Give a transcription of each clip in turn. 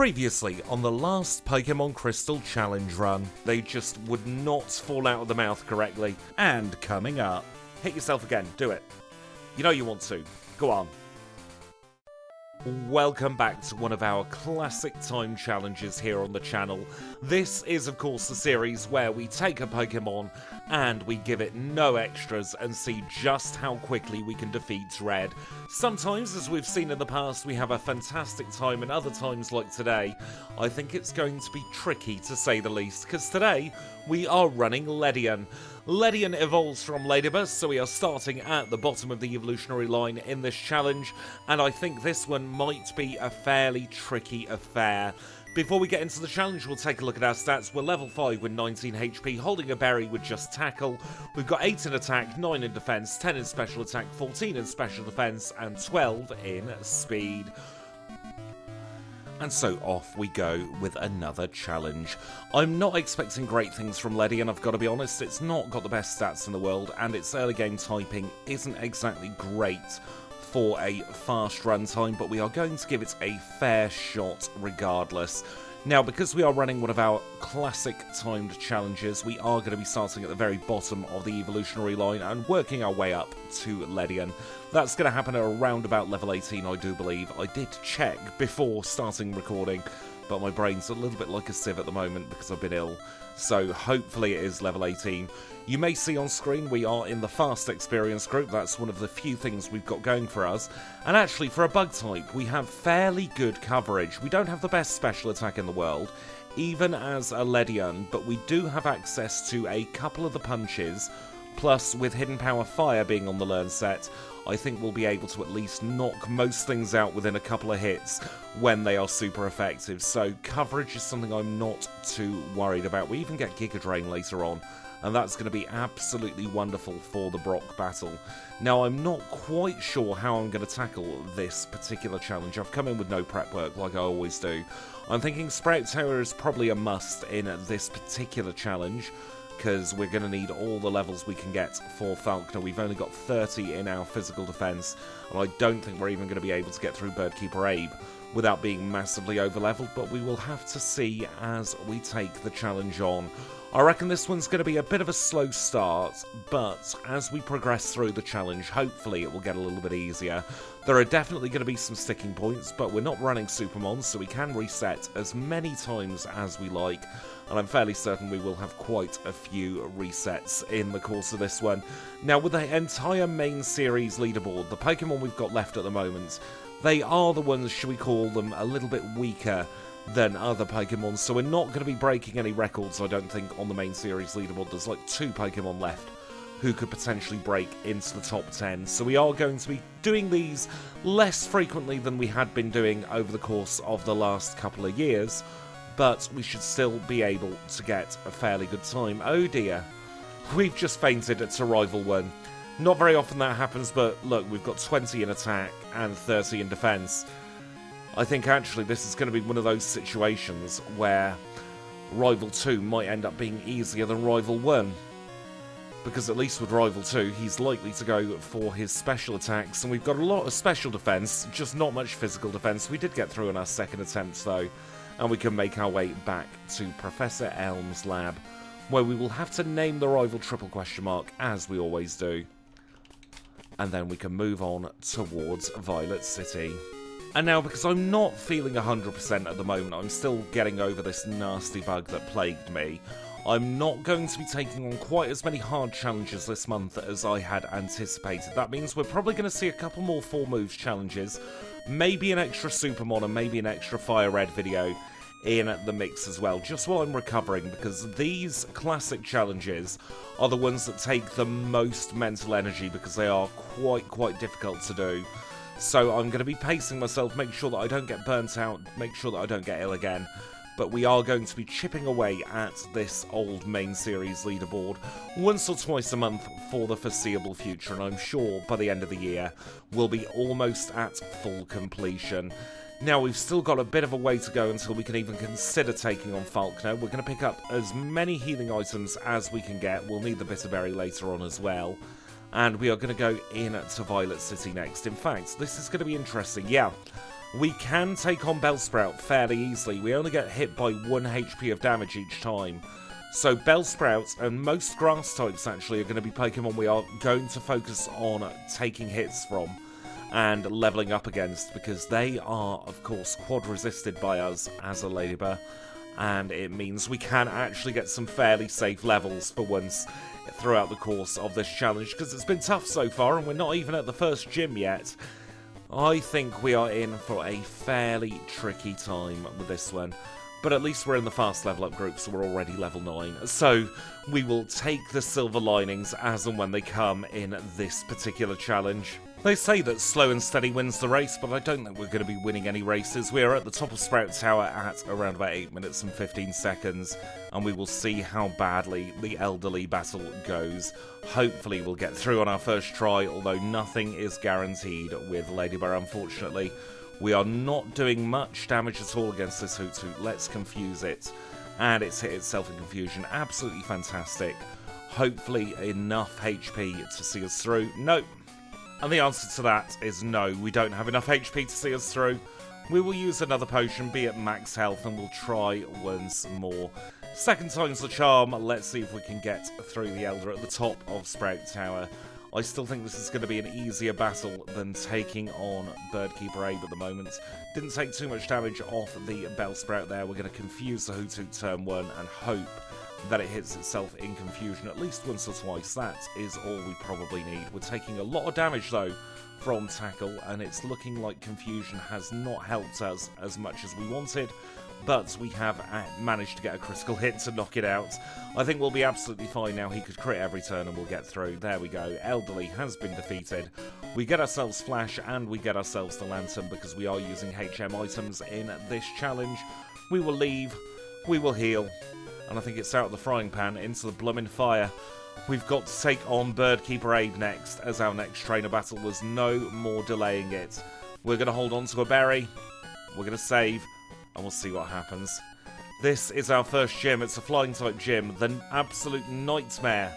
Previously on the last Pokemon Crystal Challenge run, they just would not fall out of the mouth correctly. And coming up, hit yourself again, do it. You know you want to, go on. Welcome back to one of our classic time challenges here on the channel. This is of course the series where we take a Pokemon and we give it no extras and see just how quickly we can defeat Red. Sometimes, as we've seen in the past, we have a fantastic time, and other times like today, I think it's going to be tricky to say the least, because today we are running LEDIAN. LEDIAN evolves from Ladybus, so we are starting at the bottom of the evolutionary line in this challenge, and I think this one might be a fairly tricky affair. Before we get into the challenge, we'll take a look at our stats. We're level 5 with 19 HP, holding a berry with just tackle. We've got 8 in attack, 9 in defense, 10 in special attack, 14 in special defense, and 12 in speed. And so off we go with another challenge. I'm not expecting great things from LEDIAN, I've got to be honest. It's not got the best stats in the world, and its early game typing isn't exactly great for a fast run time, but we are going to give it a fair shot regardless. Now, because we are running one of our classic timed challenges, we are going to be starting at the very bottom of the evolutionary line and working our way up to LEDIAN. That's going to happen at around about level 18, I do believe. I did check before starting recording, but my brain's a little bit like a sieve at the moment because I've been ill. So hopefully it is level 18. You may see on screen we are in the fast experience group. That's one of the few things we've got going for us. And actually, for a bug type, we have fairly good coverage. We don't have the best special attack in the world, even as a LEDIAN, but we do have access to a couple of the punches. Plus, with Hidden Power Fire being on the learn set, I think we'll be able to at least knock most things out within a couple of hits when they are super effective. So coverage is something I'm not too worried about. We even get Giga Drain later on, and that's going to be absolutely wonderful for the Brock battle. Now, I'm not quite sure how I'm going to tackle this particular challenge. I've come in with no prep work like I always do. I'm thinking Sprout Tower is probably a must in this particular challenge, because we're going to need all the levels we can get for Falconer. We've only got 30 in our physical defense, and I don't think we're even going to be able to get through Birdkeeper Abe without being massively over-leveled, but we will have to see as we take the challenge on. I reckon this one's going to be a bit of a slow start, but as we progress through the challenge, hopefully it will get a little bit easier. There are definitely going to be some sticking points, but we're not running Supermons, so we can reset as many times as we like, and I'm fairly certain we will have quite a few resets in the course of this one. Now, with the entire main series leaderboard, the Pokemon we've got left at the moment, they are the ones, should we call them, a little bit weaker than other Pokemon, so we're not going to be breaking any records, I don't think, on the main series leaderboard. There's like 2 Pokemon left who could potentially break into the top 10, so we are going to be doing these less frequently than we had been doing over the course of the last couple of years, but we should still be able to get a fairly good time. Oh dear, we've just fainted at Survival 1. Not very often that happens, but look, we've got 20 in attack and 30 in defense. I think actually this is going to be one of those situations where Rival 2 might end up being easier than Rival 1. Because at least with Rival 2, he's likely to go for his special attacks, and we've got a lot of special defense, just not much physical defense. We did get through in our second attempt though, and we can make our way back to Professor Elm's lab, where we will have to name the rival triple question mark, as we always do. And then we can move on towards Violet City. And now, because I'm not feeling 100% at the moment, I'm still getting over this nasty bug that plagued me, I'm not going to be taking on quite as many hard challenges this month as I had anticipated. That means we're probably going to see a couple more 4 moves challenges, maybe an extra Supermon and maybe an extra Fire Red video in the mix as well, just while I'm recovering, because these classic challenges are the ones that take the most mental energy because they are quite difficult to do. So I'm going to be pacing myself, make sure that I don't get burnt out, make sure that I don't get ill again. But we are going to be chipping away at this old main series leaderboard once or twice a month for the foreseeable future, and I'm sure by the end of the year we'll be almost at full completion. Now, we've still got a bit of a way to go until we can even consider taking on Falconer. We're going to pick up as many healing items as we can get. We'll need the Bitterberry later on as well. And we are going to go in to Violet City next. In fact, this is going to be interesting. Yeah, We can take on Bellsprout fairly easily. We only get hit by 1 HP of damage each time. So Bellsprout and most grass types actually are going to be Pokemon we are going to focus on taking hits from and leveling up against, because they are, of course, quad resisted by us as a Ladybird, and it means we can actually get some fairly safe levels for once throughout the course of this challenge, because it's been tough so far and we're not even at the first gym yet. I think we are in for a fairly tricky time with this one. But at least we're in the fast level up group, so we're already level 9. So we will take the silver linings as and when they come in this particular challenge. They say that slow and steady wins the race, but I don't think we're going to be winning any races. We are at the top of Sprout Tower at around about 8 minutes and 15 seconds, and we will see how badly the elderly battle goes. Hopefully we'll get through on our first try, although nothing is guaranteed with Ladybird, unfortunately. We are not doing much damage at all against this Hoot Hoot. Let's confuse it. And it's hit itself in confusion. Absolutely fantastic. Hopefully enough HP to see us through. Nope. And the answer to that is no. We don't have enough HP to see us through. We will use another potion, be at max health, and we'll try once more. Second time's the charm. Let's see if we can get through the Elder at the top of Sprout Tower. I still think this is going to be an easier battle than taking on Birdkeeper Abe at the moment. Didn't take too much damage off the Bellsprout there. We're going to confuse the Hoot Hoot turn 1 and hope that it hits itself in confusion at least once or twice. That is all we probably need. We're taking a lot of damage though from Tackle, and it's looking like confusion has not helped us as much as we wanted. But we have managed to get a critical hit to knock it out. I think we'll be absolutely fine now. He could crit every turn and we'll get through. There we go. Elderly has been defeated. We get ourselves Flash and we get ourselves the Lantern because we are using HM items in this challenge. We will leave. We will heal. And I think it's out of the frying pan into the blooming fire. We've got to take on Birdkeeper Abe next as our next trainer battle. There's no more delaying it. We're going to hold on to a berry. We're going to save. And we'll see what happens. This is our first gym. It's a flying type gym. The absolute nightmare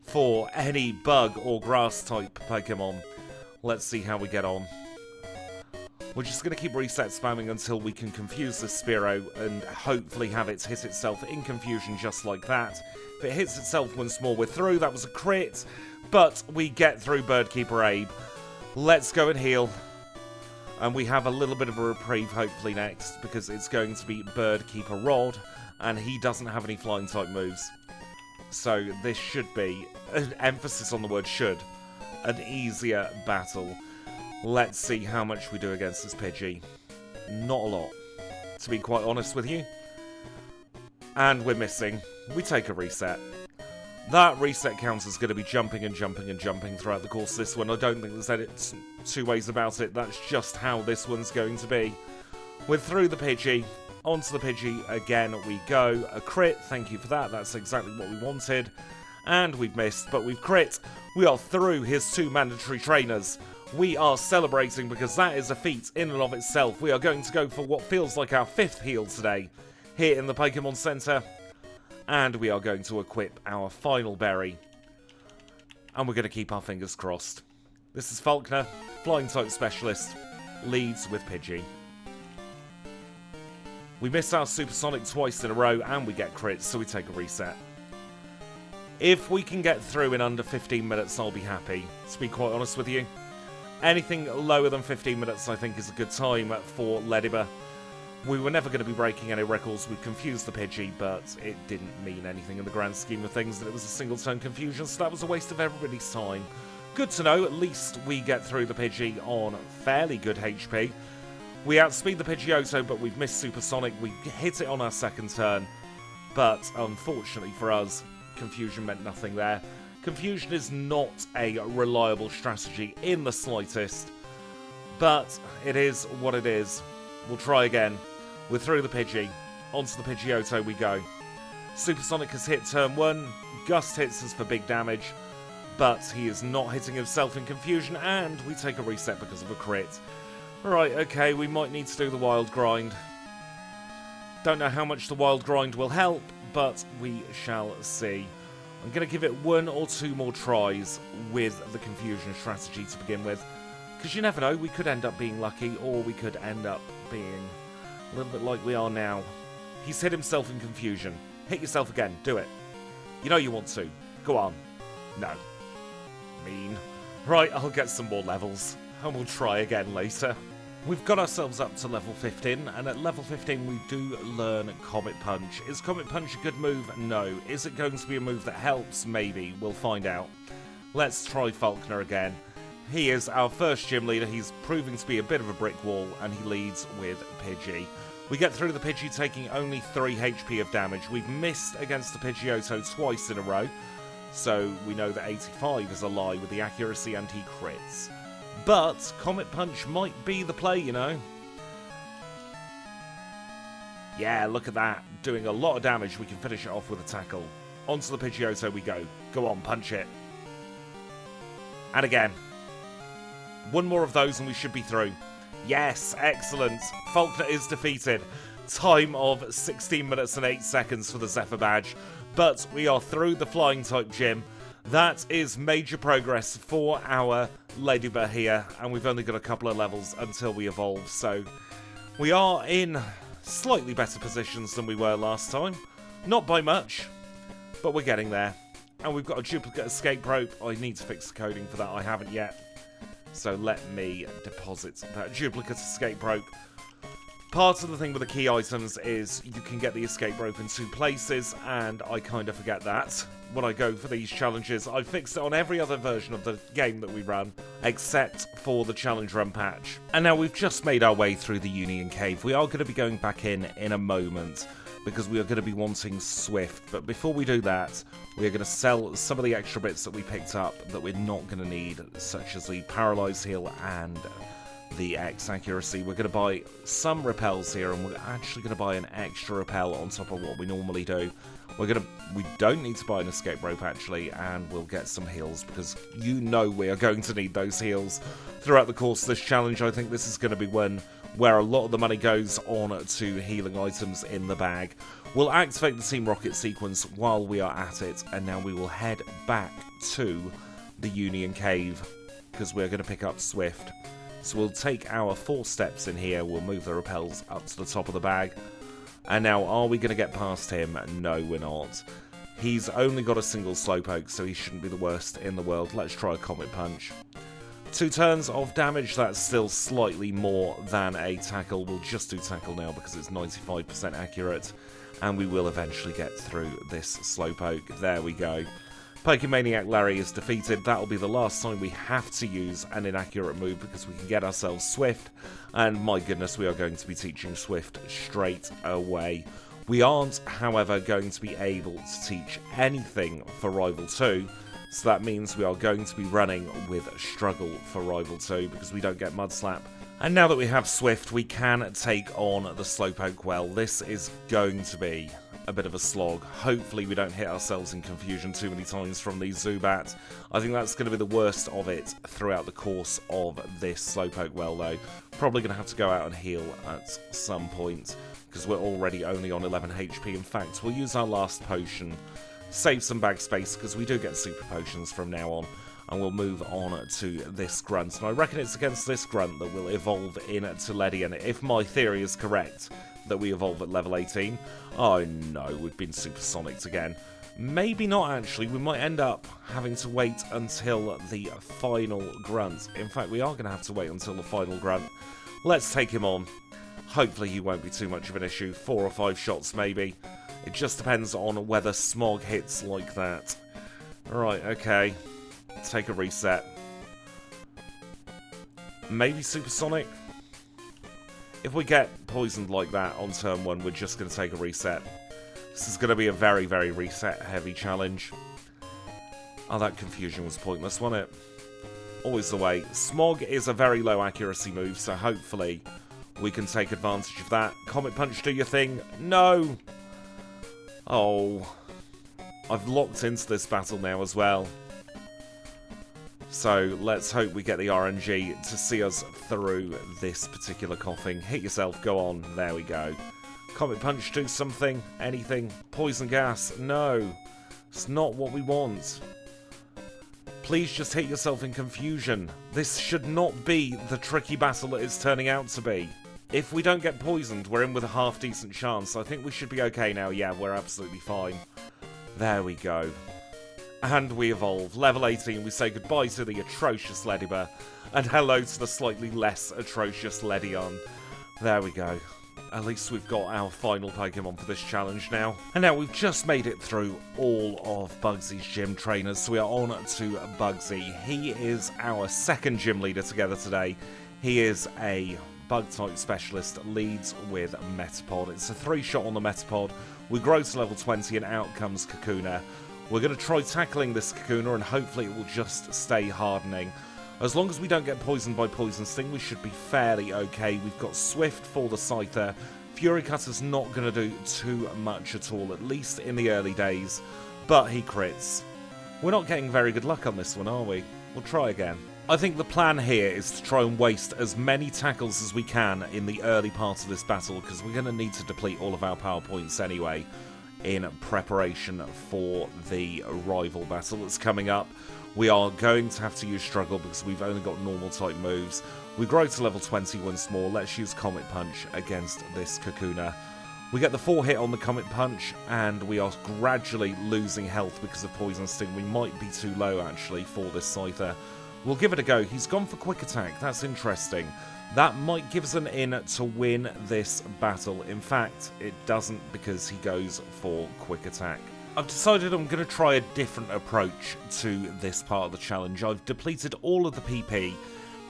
for any bug or grass type Pokemon. Let's see how we get on. We're just going to keep reset spamming until we can confuse the Spearow and hopefully have it hit itself in confusion just like that. If it hits itself once more, we're through. That was a crit. But we get through Birdkeeper Abe. Let's go and heal. And we have a little bit of a reprieve hopefully next, because it's going to be Birdkeeper Rod, and he doesn't have any flying type moves. So this should be, an emphasis on the word should, an easier battle. Let's see how much we do against this Pidgey. Not a lot, to be quite honest with you. And we're missing. We take a reset. That reset counter is going to be jumping and jumping and jumping throughout the course of this one. I don't think there's any two ways about it. That's just how this one's going to be. We're through the Pidgey. Onto the Pidgey again we go. A crit, thank you for that. That's exactly what we wanted. And we've missed, but we've crit. We are through his 2 mandatory trainers. We are celebrating because that is a feat in and of itself. We are going to go for what feels like our 5th heal today here in the Pokemon Center. And we are going to equip our final berry. And we're going to keep our fingers crossed. This is Faulkner, Flying type Specialist, leads with Pidgey. We miss our Supersonic twice in a row and we get crits, so we take a reset. If we can get through in under 15 minutes, I'll be happy, to be quite honest with you. Anything lower than 15 minutes I think is a good time for Ladybird. We were never going to be breaking any records. We confused the Pidgey, but it didn't mean anything in the grand scheme of things that it was a single turn confusion, so that was a waste of everybody's time. Good to know, at least we get through the Pidgey on fairly good HP. We outspeed the Pidgeotto, but we've missed Supersonic. We hit it on our second turn, but unfortunately for us, confusion meant nothing there. Confusion is not a reliable strategy in the slightest, but it is what it is. We'll try again. We're through the Pidgey. Onto the Pidgeotto we go. Supersonic has hit turn 1. Gust hits us for big damage, but he is not hitting himself in confusion, and we take a reset because of a crit. Right, okay, we might need to do the wild grind. Don't know how much the wild grind will help, but we shall see. I'm going to give it 1 or 2 more tries with the confusion strategy to begin with. Because you never know, we could end up being lucky, or we could end up being a little bit like we are now. He's hit himself in confusion. Hit yourself again. Do it. You know you want to. Go on. No. Mean. Right, I'll get some more levels, and we'll try again later. We've got ourselves up to level 15, and at level 15 we do learn Comet Punch. Is Comet Punch a good move? No. Is it going to be a move that helps? Maybe. We'll find out. Let's try Falconer again. He is our first gym leader. He's proving to be a bit of a brick wall, and he leads with Pidgey. We get through the Pidgey taking only 3 HP of damage. We've missed against the Pidgeotto twice in a row, so we know that 85 is a lie with the accuracy and he crits. But Comet Punch might be the play, you know. Yeah, look at that. Doing a lot of damage. We can finish it off with a tackle. Onto the Pidgeotto we go. Go on, punch it. And again. One more of those and we should be through. Yes, excellent. Falconer is defeated. Time of 16 minutes and 8 seconds for the Zephyr badge. But we are through the flying type gym. That is major progress for our Ladybird here. And we've only got a couple of levels until we evolve. So we are in slightly better positions than we were last time. Not by much, but we're getting there. And we've got a duplicate escape rope. I need to fix the coding for that. I haven't yet. So let me deposit that duplicate escape rope. Part of the thing with the key items is you can get the escape rope in 2 places, and I kind of forget that when I go for these challenges. I fixed it on every other version of the game that we run, except for the challenge run patch. And now we've just made our way through the Union Cave. We are going to be going back in a moment, because we are going to be wanting Swift. But before we do that, we are going to sell some of the extra bits that we picked up that we're not going to need, such as the Paralyze Heal and the X Accuracy. We're going to buy some repels here, and we're actually going to buy an extra repel on top of what we normally do. We don't need to buy an escape rope, actually, and we'll get some heals, because you know we are going to need those heals throughout the course of this challenge. I think this is going to be one where a lot of the money goes on to healing items in the bag. We'll activate the Team Rocket sequence while we are at it, and now we will head back to the Union Cave, because we're going to pick up Swift. So we'll take our 4 steps in here, we'll move the repels up to the top of the bag, and now are we going to get past him? No, we're not. He's only got a single Slowpoke, so he shouldn't be the worst in the world. Let's try a Comet Punch. 2 turns of damage, that's still slightly more than a tackle. We'll just do tackle now because it's 95% accurate, and we will eventually get through this Slowpoke. There we go. Pokemaniac Larry is defeated. That'll be the last time we have to use an inaccurate move, because we can get ourselves Swift, and my goodness, we are going to be teaching Swift straight away. We aren't, however, going to be able to teach anything for Rival 2, so that means we are going to be running with Struggle for Rival 2, because we don't get Mud Slap. And now that we have Swift, we can take on the Slowpoke well. This is going to be a bit of a slog. Hopefully we don't hit ourselves in confusion too many times from these Zubats. I think that's going to be the worst of it throughout the course of this Slowpoke well, though. Probably going to have to go out and heal at some point, because we're already only on 11 HP. In fact, we'll use our last potion, save some bag space, because we do get super potions from now on, and we'll move on to this Grunt. And I reckon it's against this Grunt that we'll evolve into LEDIAN, if my theory is correct, that we evolve at level 18. Oh no, we've been supersonicked again. Maybe not, actually. We might end up having to wait until the final Grunt. In fact, we are going to have to wait until the final Grunt. Let's take him on. Hopefully he won't be too much of an issue. 4 or 5 shots, maybe. It just depends on whether Smog hits like that. Right, okay. Take a reset. Maybe Supersonic? If we get poisoned like that on turn 1, we're just going to take a reset. This is going to be a very, very reset-heavy challenge. Oh, that confusion was pointless, wasn't it? Always the way. Smog is a very low accuracy move, so hopefully we can take advantage of that. Comet Punch, do your thing. No! Oh. I've locked into this battle now as well. So let's hope we get the RNG to see us through this particular coughing. Hit yourself, go on, there we go. Comet Punch, do something, anything. Poison gas, no. It's not what we want. Please just hit yourself in confusion. This should not be the tricky battle that it's turning out to be. If we don't get poisoned, we're in with a half-decent chance. I think we should be okay now. Yeah, we're absolutely fine. There we go. And we evolve. Level 18, we say goodbye to the atrocious Ledibur, and hello to the slightly less atrocious LEDIAN. There we go. At least we've got our final Pokemon for this challenge now. And now we've just made it through all of Bugsy's gym trainers, so we are on to Bugsy. He is our second gym leader together today. He is a Bug-type specialist, leads with Metapod. It's a 3-shot on the Metapod. We grow to level 20 and out comes Kakuna. We're going to try tackling this Kakuna and hopefully it will just stay hardening. As long as we don't get poisoned by Poison Sting, we should be fairly okay. We've got Swift for the Scyther. Fury Cutter's not going to do too much at all, at least in the early days, but he crits. We're not getting very good luck on this one, are we? We'll try again. I think the plan here is to try and waste as many tackles as we can in the early part of this battle, because we're going to need to deplete all of our power points anyway in preparation for the rival battle that's coming up. We are going to have to use Struggle because we've only got normal type moves. We grow to level 20 once more. Let's use Comet Punch against this Kakuna. We get the 4-hit on the Comet Punch, and we are gradually losing health because of Poison Sting. We might be too low, actually, for this Scyther. We'll give it a go. He's gone for Quick Attack. That's interesting. That might give us an in to win this battle. In fact, it doesn't because he goes for Quick Attack. I've decided I'm going to try a different approach to this part of the challenge. I've depleted all of the PP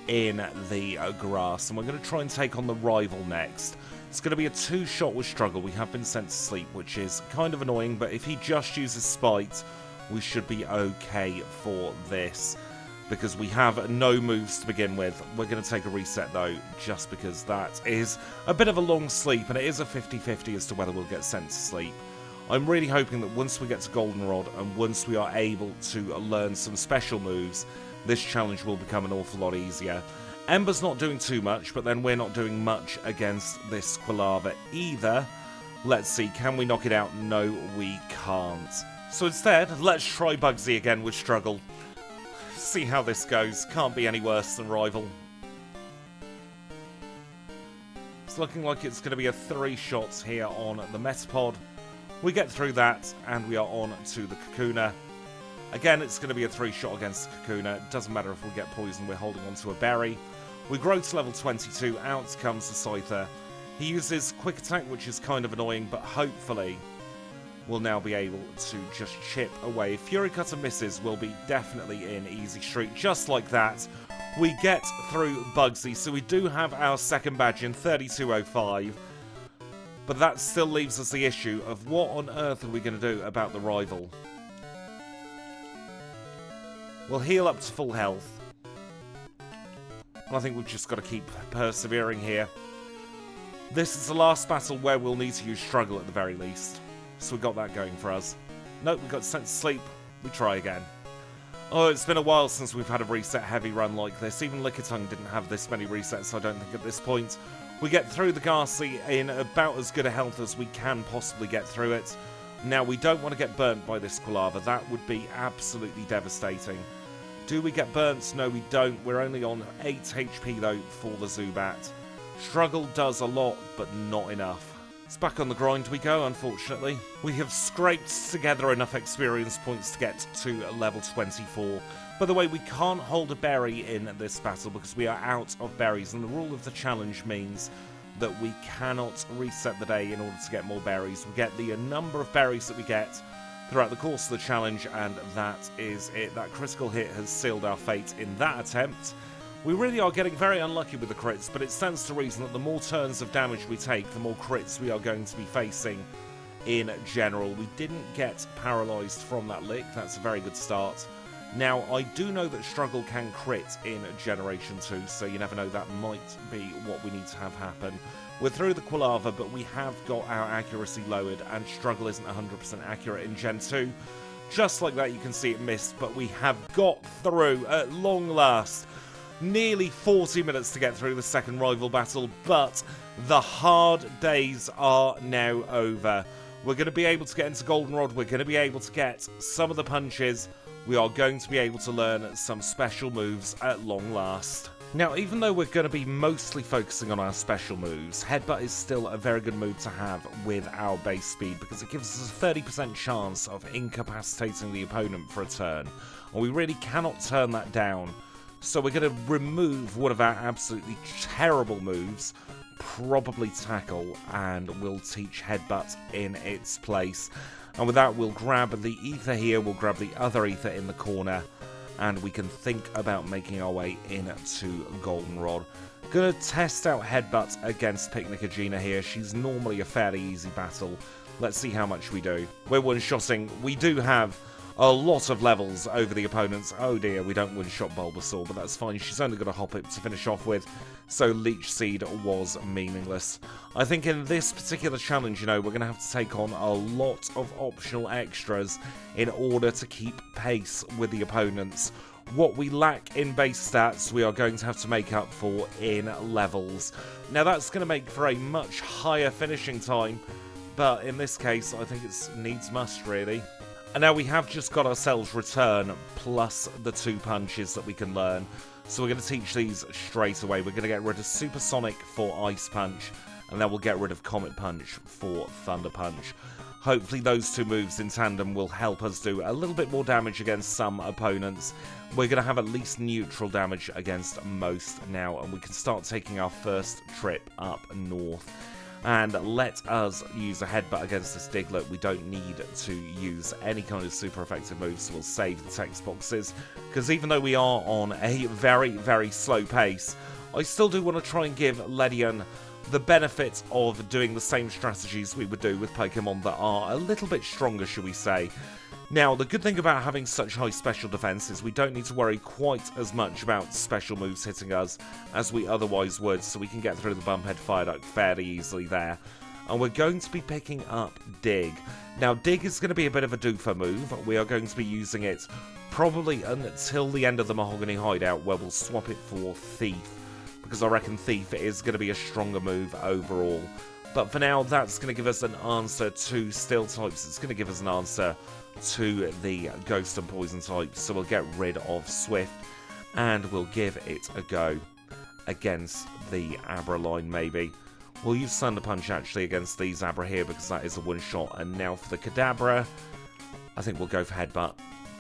in the grass, and we're going to try and take on the rival next. It's going to be a 2-shot with Struggle. We have been sent to sleep, which is kind of annoying, but if he just uses Spite, we should be okay for this, because we have no moves to begin with. We're going to take a reset, though, just because that is a bit of a long sleep, and it is a 50-50 as to whether we'll get sent to sleep. I'm really hoping that once we get to Goldenrod, and once we are able to learn some special moves, this challenge will become an awful lot easier. Ember's not doing too much, but then we're not doing much against this Quilava either. Let's see, can we knock it out? No, we can't. So instead, let's try Bugsy again with Struggle. See how this goes. Can't be any worse than Rival. It's looking like it's going to be a 3-shot here on the Metapod. We get through that, and we are on to the Kakuna. Again, it's going to be a 3-shot against the Kakuna. It doesn't matter if we get poisoned, we're holding on to a berry. We grow to level 22, out comes the Scyther. He uses Quick Attack, which is kind of annoying, but hopefully we'll now be able to just chip away. If Fury Cutter misses, we'll be definitely in easy street. Just like that, we get through Bugsy, so we do have our second badge in 3205. But that still leaves us the issue of what on earth are we going to do about the rival? We'll heal up to full health. And I think we've just got to keep persevering here. This is the last battle where we'll need to use Struggle at the very least. So we got that going for us. Nope, we got sent to sleep. We try again. Oh, it's been a while since we've had a reset heavy run like this. Even Lickitung didn't have this many resets, I don't think, at this point. We get through the Ghastly in about as good a health as we can possibly get through it. Now, we don't want to get burnt by this Quilava. That would be absolutely devastating. Do we get burnt? No, we don't. We're only on 8 HP, though, for the Zubat. Struggle does a lot, but not enough. It's back on the grind we go, unfortunately. We have scraped together enough experience points to get to level 24. By the way, we can't hold a berry in this battle because we are out of berries, and the rule of the challenge means that we cannot reset the day in order to get more berries. We get the number of berries that we get throughout the course of the challenge, and that is it. That critical hit has sealed our fate in that attempt. We really are getting very unlucky with the crits, but it stands to reason that the more turns of damage we take, the more crits we are going to be facing in general. We didn't get paralysed from that lick. That's a very good start. Now, I do know that Struggle can crit in Generation 2, so you never know, that might be what we need to have happen. We're through the Quilava, but we have got our accuracy lowered, and Struggle isn't 100% accurate in Gen 2. Just like that, you can see it missed, but we have got through at long last. Nearly 40 minutes to get through the second rival battle, but the hard days are now over. We're going to be able to get into Goldenrod. We're going to be able to get some of the punches. We are going to be able to learn some special moves at long last. Now, even though we're going to be mostly focusing on our special moves, Headbutt is still a very good move to have with our base speed because it gives us a 30% chance of incapacitating the opponent for a turn. And we really cannot turn that down. So we're going to remove one of our absolutely terrible moves, probably Tackle, and we'll teach Headbutt in its place. And with that, we'll grab the ether here, we'll grab the other ether in the corner, and we can think about making our way into Goldenrod. Gonna test out Headbutt against Picnicagina here. She's normally a fairly easy battle. Let's see how much we do. We're one-shotting. We do have a lot of levels over the opponents. Oh dear, we don't one-shot Bulbasaur, but that's fine. She's only got a Hoppip to finish off with, so Leech Seed was meaningless. I think in this particular challenge, we're going to have to take on a lot of optional extras in order to keep pace with the opponents. What we lack in base stats, we are going to have to make up for in levels. Now that's going to make for a much higher finishing time, but in this case, I think it needs must, really. And now we have just got ourselves Return, plus the 2 punches that we can learn. So we're going to teach these straight away. We're going to get rid of Supersonic for Ice Punch, and then we'll get rid of Comet Punch for Thunder Punch. Hopefully those 2 moves in tandem will help us do a little bit more damage against some opponents. We're going to have at least neutral damage against most now, and we can start taking our first trip up north. And let us use a Headbutt against this Diglett. We don't need to use any kind of super effective moves, so we'll save the text boxes. Because even though we are on a very, very slow pace, I still do want to try and give LEDIAN the benefit of doing the same strategies we would do with Pokemon that are a little bit stronger, shall we say. Now, the good thing about having such high special defense is we don't need to worry quite as much about special moves hitting us as we otherwise would, so we can get through the Bumphead Viaduct fairly easily there. And we're going to be picking up Dig. Now, Dig is going to be a bit of a doofer move. We are going to be using it probably until the end of the Mahogany Hideout, where we'll swap it for Thief, because I reckon Thief is going to be a stronger move overall. But for now, that's going to give us an answer to Steel types. It's going to give us an answer to the Ghost and Poison types. So we'll get rid of Swift, and we'll give it a go against the Abra line, maybe. We'll use Thunder Punch, actually, against these Abra here, because that is a one-shot. And now for the Kadabra, I think we'll go for Headbutt.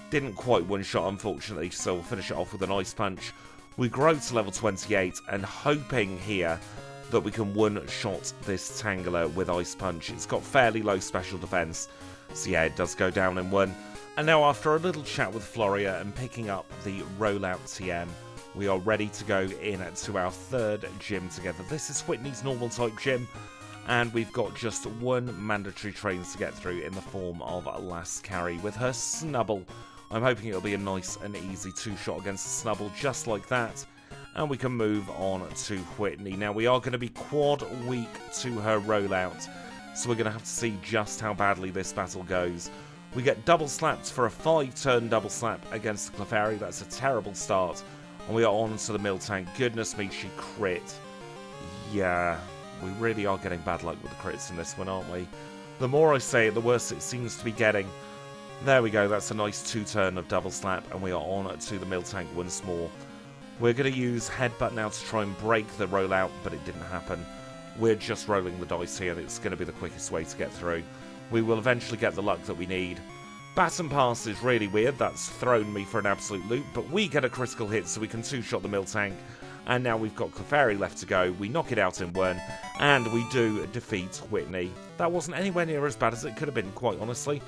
Didn't quite one-shot, unfortunately, so we'll finish it off with an Ice Punch. We grow to level 28, and hoping here that we can one-shot this Tangela with Ice Punch. It's got fairly low special defense, so yeah, it does go down in 1. And now, after a little chat with Floria and picking up the Rollout TM, we are ready to go in to our 3rd gym together. This is Whitney's normal type gym, and we've got just 1 mandatory trains to get through in the form of Last Carry with her Snubble. I'm hoping it'll be a nice and easy 2-shot against the Snubble, just like that. And we can move on to Whitney. Now, we are going to be quad weak to her rollout, so we're going to have to see just how badly this battle goes. We get double slapped for a 5-turn double slap against the Clefairy. That's a terrible start. And we are on to the Miltank. Goodness me, she crit. Yeah, we really are getting bad luck with the crits in this one, aren't we? The more I say it, the worse it seems to be getting. There we go, that's a nice 2-turn of double slap, and we are on to the Miltank once more. We're going to use Headbutt now to try and break the rollout, but it didn't happen. We're just rolling the dice here, and it's going to be the quickest way to get through. We will eventually get the luck that we need. Baton Pass is really weird, that's thrown me for an absolute loop, but we get a critical hit so we can 2-shot the Miltank. And now we've got Clefairy left to go, we knock it out in 1, and we do defeat Whitney. That wasn't anywhere near as bad as it could have been, quite honestly.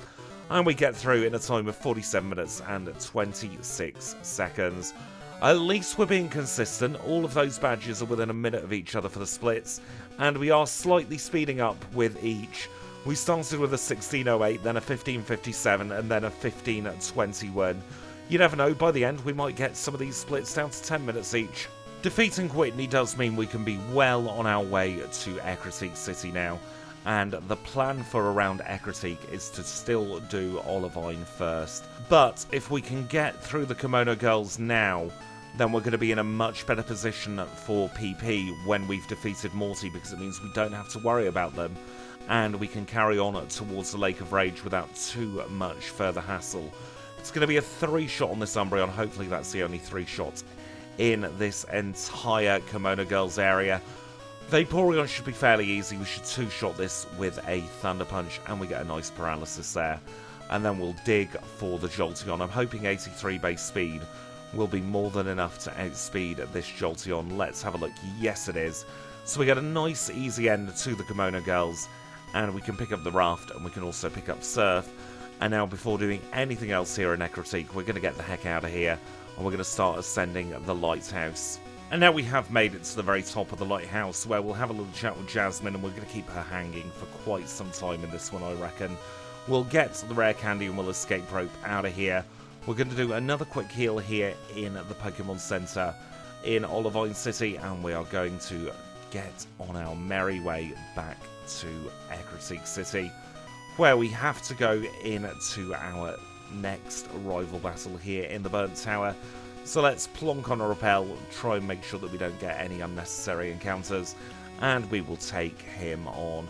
And we get through in a time of 47 minutes and 26 seconds. At least we're being consistent. All of those badges are within a minute of each other for the splits, and we are slightly speeding up with each. We started with a 16:08, then a 15:57, and then a 15:21. You never know, by the end we might get some of these splits down to 10 minutes each. Defeating Whitney does mean we can be well on our way to Ecruteak City now, and the plan for around Ecruteak is to still do Olivine first. But if we can get through the Kimono Girls now, then we're going to be in a much better position for PP when we've defeated Morty, because it means we don't have to worry about them. and we can carry on towards the Lake of Rage without too much further hassle. It's going to be a 3-shot on this Umbreon. Hopefully that's the only 3 shots in this entire Kimono Girls area. Vaporeon should be fairly easy. We should 2-shot this with a Thunder Punch, and we get a nice paralysis there. And then we'll dig for the Jolteon. I'm hoping 83 base speed will be more than enough to outspeed this Jolteon. Let's have a look. Yes, it is. So we get a nice, easy end to the Kimono Girls, and we can pick up the Raft, and we can also pick up Surf. And now, before doing anything else here in Necrotique, we're going to get the heck out of here, and we're going to start ascending the Lighthouse. And now we have made it to the very top of the Lighthouse, where we'll have a little chat with Jasmine, and we're going to keep her hanging for quite some time in this one, I reckon. We'll get the rare candy, and we'll escape rope out of here. We're going to do another quick heal here in the Pokemon Center in Olivine City, and we are going to get on our merry way back to Necrotique City, where we have to go into our next rival battle here in the Burnt Tower. So let's plonk on a repel, try and make sure that we don't get any unnecessary encounters, and we will take him on.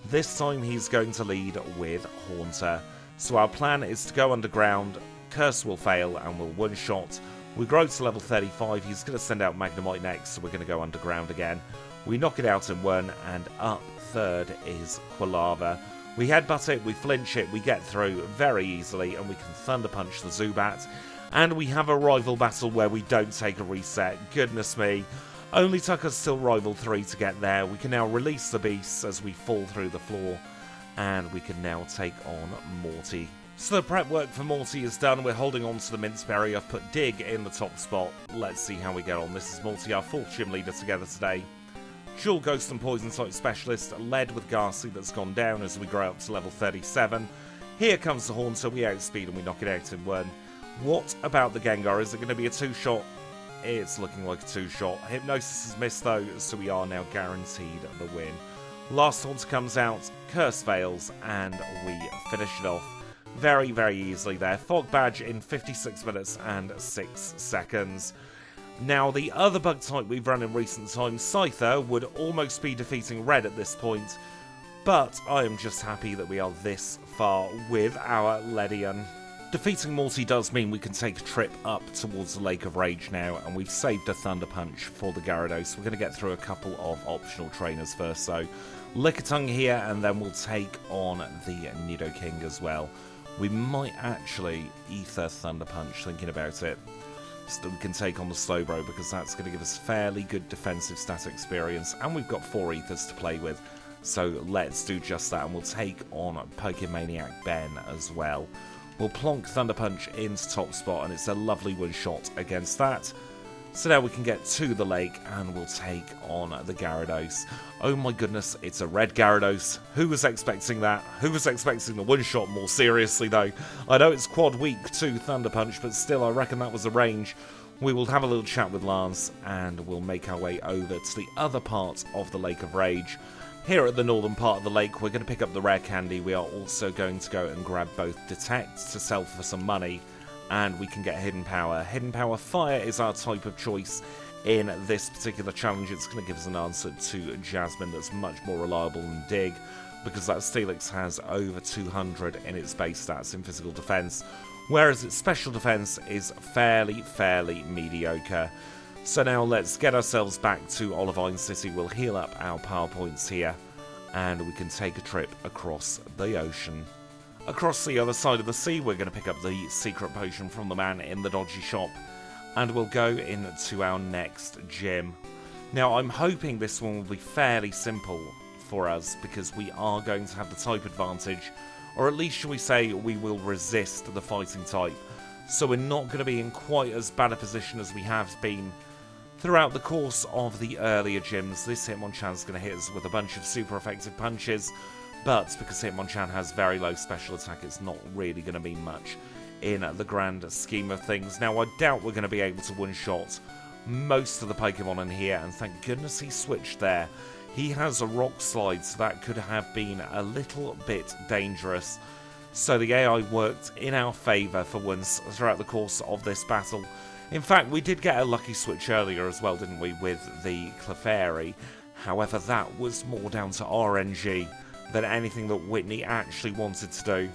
This time he's going to lead with Haunter. So our plan is to go underground, Curse will fail, and we'll one-shot. We grow to level 35, he's going to send out Magnemite next, so we're going to go underground again. We knock it out in 1, and up third is Quilava. We headbutt it, we flinch it, we get through very easily, and we can Thunder Punch the Zubat. And we have a rival battle where we don't take a reset. Goodness me. Only took us till Rival 3 to get there. We can now release the beasts as we fall through the floor. And we can now take on Morty. So the prep work for Morty is done. We're holding on to the Minceberry. I've put Dig in the top spot. Let's see how we get on. This is Morty, our 4th gym leader together today. Dual Ghost and Poison type specialist, led with Ghastly that's gone down as we grow up to level 37. Here comes the Haunter. We outspeed and we knock it out in 1. What about the Gengar? Is it going to be a 2-shot? It's looking like a 2-shot. Hypnosis is missed though, so we are now guaranteed the win. Last Haunter comes out, Curse fails, and we finish it off very, very easily there. Fog Badge in 56 minutes and 6 seconds. Now, the other bug type we've run in recent times, Scyther, would almost be defeating Red at this point, but I am just happy that we are this far with our Ledian. Defeating Morty does mean we can take a trip up towards the Lake of Rage now, and we've saved a Thunder Punch for the Gyarados. We're going to get through a couple of optional trainers first, so Lickitung here, and then we'll take on the Nidoking as well. We might actually Ether Thunder Punch, thinking about it, so that we can take on the Slowbro, because that's going to give us fairly good defensive stat experience, and we've got 4 Ethers to play with, so let's do just that, and we'll take on Pokemaniac Ben as well. We'll plonk Thunder Punch into top spot, and it's a lovely one-shot against that. So now we can get to the lake, and we'll take on the Gyarados. Oh my goodness, it's a red Gyarados. Who was expecting that? Who was expecting the one-shot more seriously, though? I know it's quad weak to Thunder Punch, but still, I reckon that was a range. We will have a little chat with Lance, and we'll make our way over to the other part of the Lake of Rage. Here at the northern part of the lake, we're going to pick up the rare candy. We are also going to go and grab both Detect to sell for some money, and we can get Hidden Power. Hidden Power Fire is our type of choice in this particular challenge. It's going to give us an answer to Jasmine that's much more reliable than Dig, because that Steelix has over 200 in its base stats in physical defense, whereas its special defense is fairly mediocre. So now let's get ourselves back to Olivine City. We'll heal up our power points here, and we can take a trip across the ocean. Across the other side of the sea, we're going to pick up the secret potion from the man in the dodgy shop, and we'll go into our next gym. Now, I'm hoping this one will be fairly simple for us, because we are going to have the type advantage, or at least, shall we say, we will resist the fighting type. So we're not going to be in quite as bad a position as we have been throughout the course of the earlier gyms. This Hitmonchan is going to hit us with a bunch of super effective punches, but because Hitmonchan has very low special attack, it's not really going to mean much in the grand scheme of things. Now, I doubt we're going to be able to one-shot most of the Pokemon in here, and thank goodness he switched there. He has a Rock Slide, so that could have been a little bit dangerous. So the AI worked in our favour for once throughout the course of this battle. In fact, we did get a lucky switch earlier as well, didn't we, with the Clefairy. However, that was more down to RNG than anything that Whitney actually wanted to do.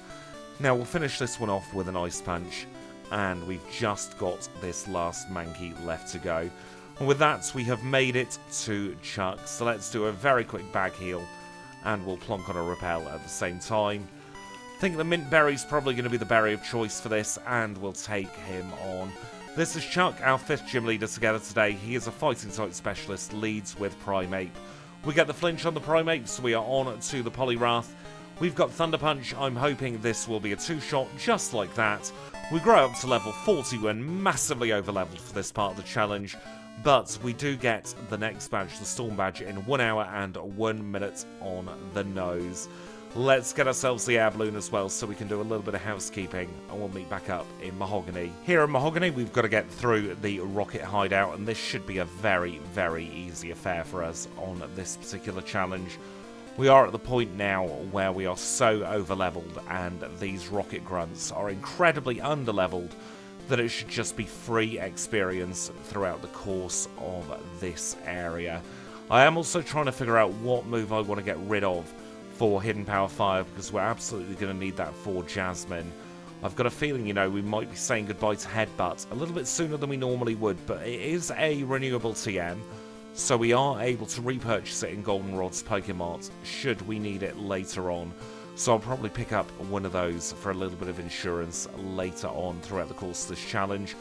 Now we'll finish this one off with an Ice Punch, and we've just got this last Mankey left to go. And with that, we have made it to Chuck, so let's do a very quick bag heal, and we'll plonk on a Repel at the same time. I think the Mint Berry's probably going to be the berry of choice for this, and we'll take him on. This is Chuck, our 5th gym leader together today. He is a fighting type specialist, leads with Primeape. We get the flinch on the Primeape, so we are on to the Poliwrath. We've got Thunder Punch. I'm hoping this will be a 2-shot, just like that. We grow up to level 40 when massively over-leveled for this part of the challenge, but we do get the next badge, the Storm Badge, in 1 hour and 1 minute on the nose. Let's get ourselves the air balloon as well so we can do a little bit of housekeeping, and we'll meet back up in Mahogany. Here in Mahogany, we've got to get through the rocket hideout, and this should be a very, very easy affair for us on this particular challenge. We are at the point now where we are so over-leveled, and these rocket grunts are incredibly under-leveled, that it should just be free experience throughout the course of this area. I am also trying to figure out what move I want to get rid of for Hidden Power Fire, because we're absolutely going to need that for Jasmine. I've got a feeling, you know, we might be saying goodbye to Headbutt a little bit sooner than we normally would, but it is a renewable TM, so we are able to repurchase it in Goldenrod's Pokemart should we need it later on. So I'll probably pick up one of those for a little bit of insurance later on throughout the course of this challenge,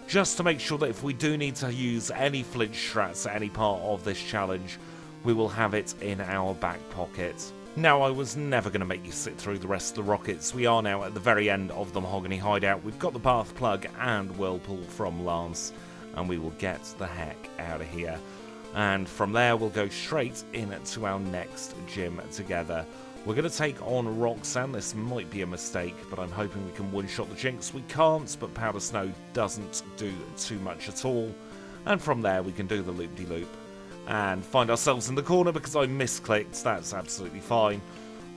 just to make sure that if we do need to use any flinch strats at any part of this challenge, we will have it in our back pocket. Now, I was never going to make you sit through the rest of the rockets. We are now at the very end of the Mahogany hideout. We've got the Bath Plug and Whirlpool from Lance, and we will get the heck out of here. And from there, we'll go straight into our next gym together. We're going to take on Roxanne. This might be a mistake, but I'm hoping we can one-shot the Jinx. We can't, but Powder Snow doesn't do too much at all. And from there, we can do the loop-de-loop. And find ourselves in the corner because I misclicked. That's absolutely fine.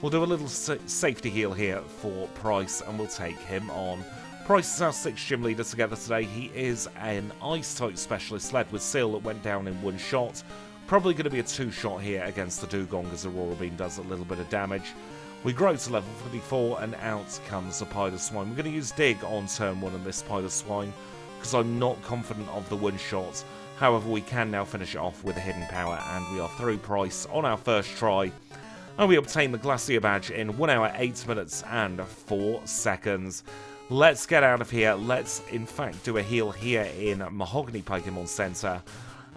We'll do a little safety heal here for Price, and we'll take him on. Price is our 6th gym leader together today. He is an Ice-type specialist led with Seal that went down in 1 shot. Probably going to be a 2-shot here against the Dugong as Aurora Beam does a little bit of damage. We grow to level 54, and out comes the Piloswine. We're going to use Dig on turn 1 on this Piloswine because I'm not confident of the 1-shot. However, we can now finish it off with a Hidden Power, and we are through Price on our first try. And we obtain the Glacier Badge in 1 hour, 8 minutes and 4 seconds. Let's get out of here. Let's, in fact, do a heal here in Mahogany Pokemon Center.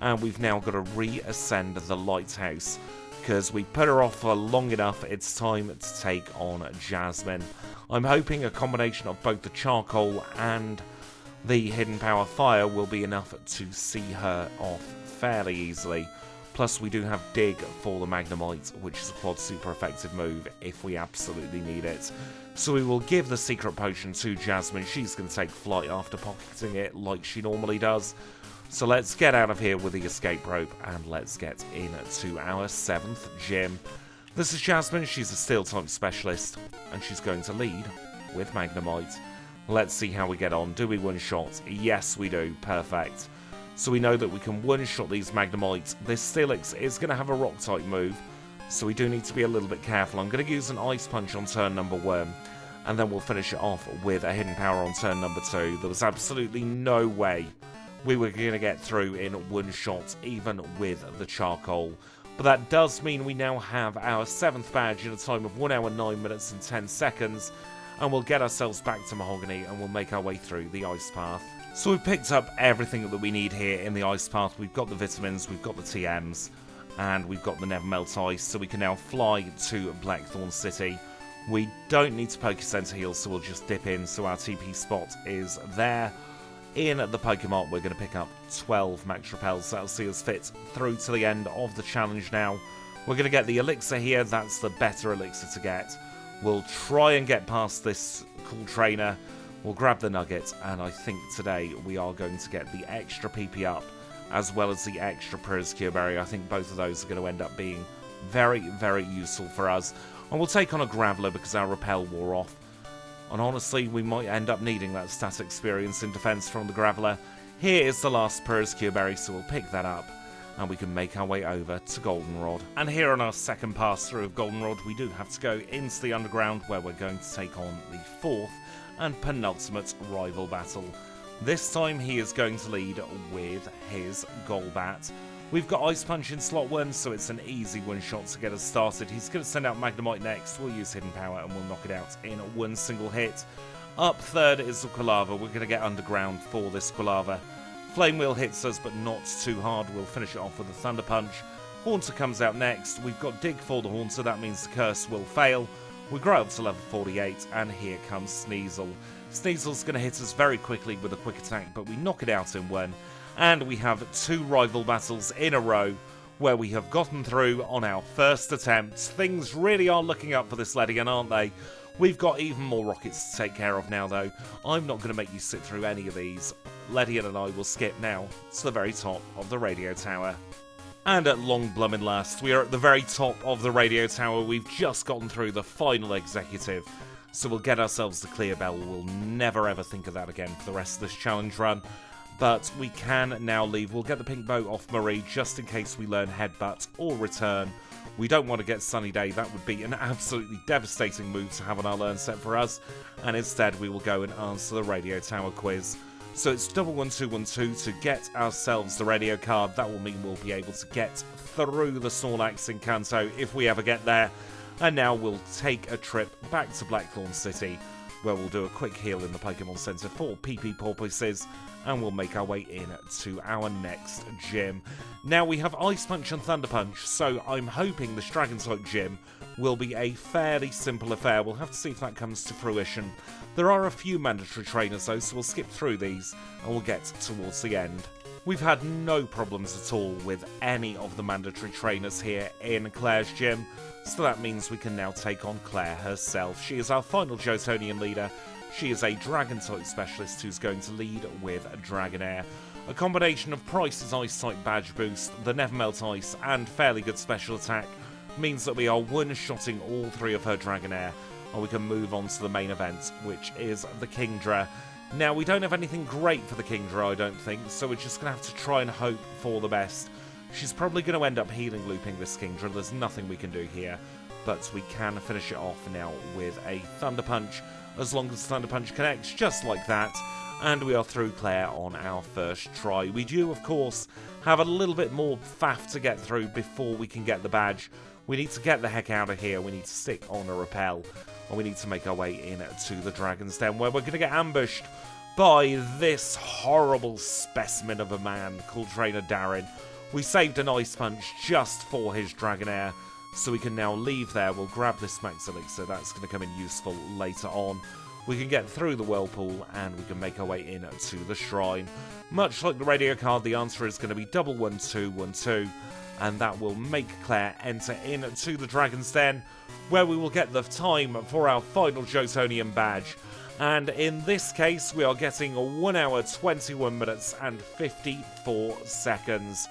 And we've now got to reascend the Lighthouse, because we put her off for long enough. It's time to take on Jasmine. I'm hoping a combination of both the Charcoal and the Hidden Power Fire will be enough to see her off fairly easily. Plus, we do have Dig for the Magnemite, which is a quad super effective move if we absolutely need it. So we will give the Secret Potion to Jasmine. She's going to take flight after pocketing it like she normally does. So let's get out of here with the escape rope, and let's get into our 7th gym. This is Jasmine. She's a Steel-type specialist, and she's going to lead with Magnemite. Let's see how we get on. Do we one-shot? Yes, we do. Perfect. So we know that we can one-shot these Magnemites. This Steelix is going to have a Rock-type move, so we do need to be a little bit careful. I'm going to use an Ice Punch on turn number 1, and then we'll finish it off with a Hidden Power on turn number 2. There was absolutely no way we were going to get through in one shot, even with the Charcoal. But that does mean we now have our 7th badge in a time of 1 hour, 9 minutes and 10 seconds. And we'll get ourselves back to Mahogany, and we'll make our way through the Ice Path. So we've picked up everything that we need here in the Ice Path. We've got the vitamins, we've got the TMs, and we've got the Never Melt Ice, so we can now fly to Blackthorn City. We don't need to Poke Center heal, so we'll just dip in, so our TP spot is there. In the Pokemon, we're going to pick up 12 Max Repels, so that'll see us fit through to the end of the challenge now. We're going to get the Elixir here, that's the better Elixir to get. We'll try and get past this cool trainer. We'll grab the Nugget, and I think today we are going to get the extra PP up, as well as the extra Prizzcure Berry. I think both of those are going to end up being very, very useful for us. And we'll take on a Graveler because our Repel wore off. And honestly, we might end up needing that stat experience in defense from the Graveler. Here is the last Prizzcure Berry, so we'll pick that up. and we can make our way over to Goldenrod. And here on our second pass through of Goldenrod, we do have to go into the underground, where we're going to take on the fourth and penultimate rival battle. This time he is going to lead with his Golbat. We've got Ice Punch in slot 1, so it's an easy one-shot to get us started. He's going to send out Magnemite next. We'll use Hidden Power and we'll knock it out in one single hit. Up third is the Quilava. We're going to get underground for this Quilava. Flame Wheel hits us, but not too hard. We'll finish it off with a Thunder Punch. Haunter comes out next. We've got Dig for the Haunter. That means the Curse will fail. We grow up to level 48, and here comes Sneasel. Sneasel's going to hit us very quickly with a quick attack, but we knock it out in one. And we have two rival battles in a row where we have gotten through on our first attempt. Things really are looking up for this LEDIAN, aren't they? We've got even more rockets to take care of now, though. I'm not going to make you sit through any of these. LEDIAN and I will skip now to the very top of the radio tower. And at long bloomin' last, we are at the very top of the radio tower. We've just gotten through the final executive. So we'll get ourselves the clear bell. We'll never ever think of that again for the rest of this challenge run. But we can now leave. We'll get the pink boat off Marie just in case we learn Headbutt or Return. We don't want to get Sunny Day. That would be an absolutely devastating move to have on our learn set for us. And instead we will go and answer the radio tower quiz. So it's 11212 to get ourselves the radio card. That will mean we'll be able to get through the Snorlax in Kanto if we ever get there. And now we'll take a trip back to Blackthorn City, where we'll do a quick heal in the Pokemon Center for PP Porpoises, and we'll make our way in to our next gym. Now we have Ice Punch and Thunder Punch, so I'm hoping this Dragon-type gym will be a fairly simple affair. We'll have to see if that comes to fruition. There are a few mandatory trainers though, so we'll skip through these and we'll get towards the end. We've had no problems at all with any of the mandatory trainers here in Claire's gym, so that means we can now take on Claire herself. She is our final Johtonian leader. She is a Dragon-type specialist who's going to lead with Dragonair. A combination of Price's Ice-type badge boost, the Nevermelt Ice, and fairly good special attack means that we are one-shotting all three of her Dragonair, and we can move on to the main event, which is the Kingdra. Now, we don't have anything great for the Kingdra, I don't think, so we're just going to have to try and hope for the best. She's probably going to end up healing looping this Kingdra. There's nothing we can do here, but we can finish it off now with a Thunder Punch, as long as Thunder Punch connects, just like that. And we are through Claire on our first try. We do, of course, have a little bit more faff to get through before we can get the badge. We need to get the heck out of here. We need to stick on a rappel. And we need to make our way in to the Dragon's Den, where we're going to get ambushed by this horrible specimen of a man called Trainer Darren. We saved an Ice Punch just for his Dragonair, so we can now leave there. We'll grab this Max Elixir. That's going to come in useful later on. We can get through the Whirlpool, and we can make our way in to the Shrine. Much like the radio card, the answer is going to be 11212, and that will make Claire enter into the Dragon's Den, where we will get the time for our final Johtonian badge. And in this case, we are getting 1 hour, 21 minutes, and 54 seconds.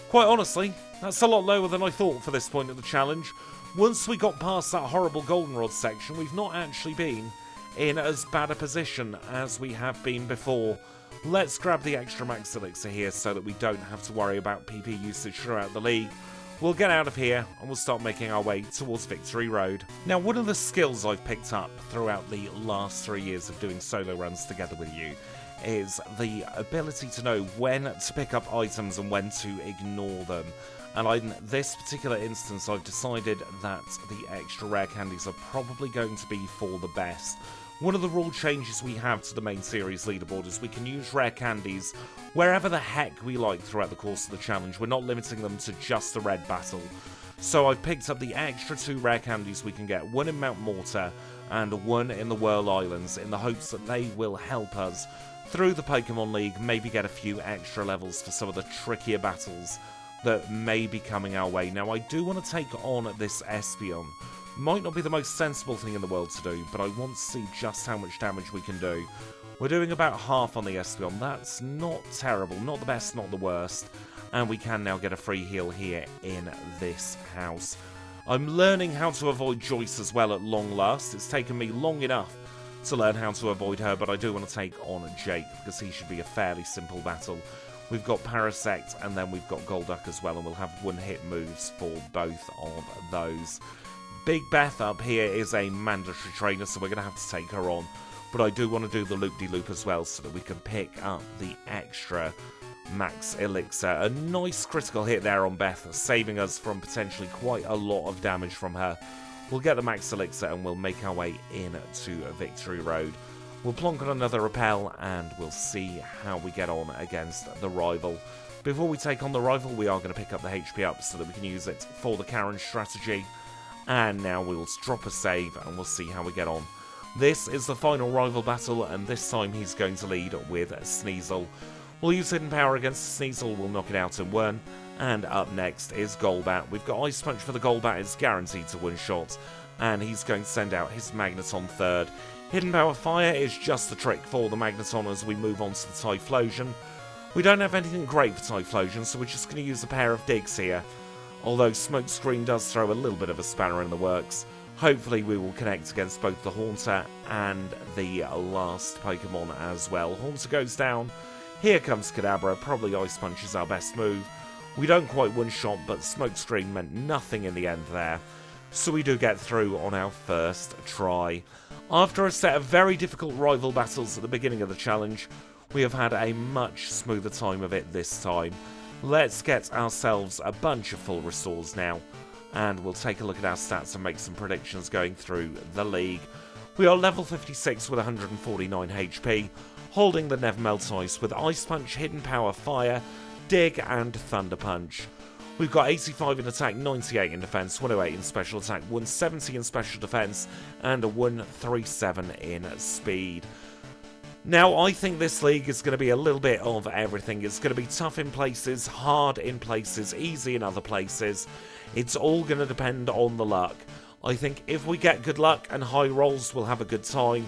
Quite honestly, that's a lot lower than I thought for this point of the challenge. Once we got past that horrible Goldenrod section, we've not actually been in as bad a position as we have been before. Let's grab the extra Max Elixir here so that we don't have to worry about PP usage throughout the league. We'll get out of here and we'll start making our way towards Victory Road. Now, one of the skills I've picked up throughout the last 3 years of doing solo runs together with you is the ability to know when to pick up items and when to ignore them. And in this particular instance, I've decided that the extra rare candies are probably going to be for the best. One of the rule changes we have to the main series leaderboard is we can use rare candies wherever the heck we like throughout the course of the challenge. We're not limiting them to just the red battle. So I've picked up the extra 2 rare candies we can get, one in Mount Mortar and one in the Whirl Islands, in the hopes that they will help us through the Pokemon League, maybe get a few extra levels for some of the trickier battles that may be coming our way. Now, I do want to take on this Espeon. Might not be the most sensible thing in the world to do, but I want to see just how much damage we can do. We're doing about half on the Espeon. That's not terrible, not the best, not the worst. And we can now get a free heal here in this house. I'm learning how to avoid Joyce as well at long last. It's taken me long enough to learn how to avoid her, but I do want to take on Jake, because he should be a fairly simple battle. We've got Parasect, and then we've got Golduck as well, and we'll have one-hit moves for both of those. Big Beth up here is a mandatory trainer, so we're going to have to take her on. But I do want to do the loop-de-loop as well, so that we can pick up the extra max elixir. A nice critical hit there on Beth, saving us from potentially quite a lot of damage from her. We'll get the max elixir, and we'll make our way into Victory Road. We'll plonk on another repel, and we'll see how we get on against the rival. Before we take on the rival, we are going to pick up the HP up so that we can use it for the Karen strategy. And now we'll drop a save, and we'll see how we get on. This is the final rival battle, and this time he's going to lead with Sneasel. We'll use Hidden Power against Sneasel, we'll knock it out in one. And up next is Golbat. We've got Ice Punch for the Golbat, it's guaranteed to one-shot. And he's going to send out his Magneton third. Hidden Power Fire is just the trick for the Magneton as we move on to the Typhlosion. We don't have anything great for Typhlosion, so we're just going to use a pair of digs here. Although Smokescreen does throw a little bit of a spanner in the works. Hopefully we will connect against both the Haunter and the last Pokemon as well. Haunter goes down. Here comes Kadabra. Probably Ice Punch is our best move. We don't quite one-shot, but Smokescreen meant nothing in the end there. So we do get through on our first try. After a set of very difficult rival battles at the beginning of the challenge, we have had a much smoother time of it this time. Let's get ourselves a bunch of full restores now, and we'll take a look at our stats and make some predictions going through the league. We are level 56 with 149 HP, holding the Never Melt Ice with Ice Punch, Hidden Power, Fire, Dig and Thunder Punch. We've got 85 in attack, 98 in defense, 108 in special attack, 170 in special defense, and a 137 in speed. Now, I think this league is going to be a little bit of everything. It's going to be tough in places, hard in places, easy in other places. It's all going to depend on the luck. I think if we get good luck and high rolls, we'll have a good time.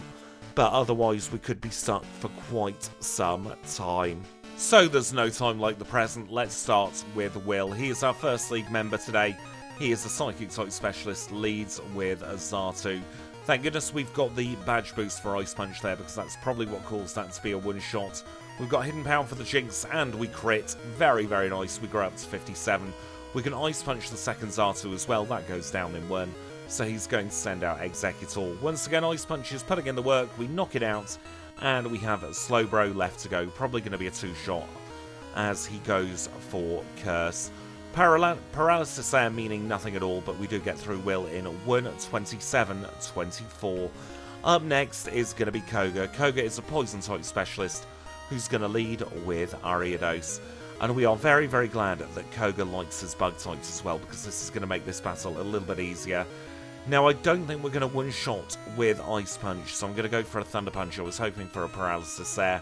But otherwise, we could be stuck for quite some time. So there's no time like the present. Let's start with Will. He is our first league member today. He is a Psychic type specialist, leads with a Xatu. Thank goodness we've got the badge boost for Ice Punch there, because that's probably what caused that to be a one-shot. We've got Hidden Power for the Jinx, and we crit. Very, very nice. We grow up to 57. We can Ice Punch the second Xatu as well. That goes down in one. So he's going to send out Executor. Once again, Ice Punch is putting in the work. We knock it out. And we have Slowbro left to go. Probably going to be a two-shot as he goes for Curse. Paralysis there meaning nothing at all, but we do get through Will in 1:27:24. Up next is going to be Koga. Koga is a Poison-type specialist who's going to lead with Ariados. And we are very, very glad that Koga likes his bug types as well, because this is going to make this battle a little bit easier. Now, I don't think we're going to one-shot with Ice Punch, so I'm going to go for a Thunder Punch. I was hoping for a Paralysis there.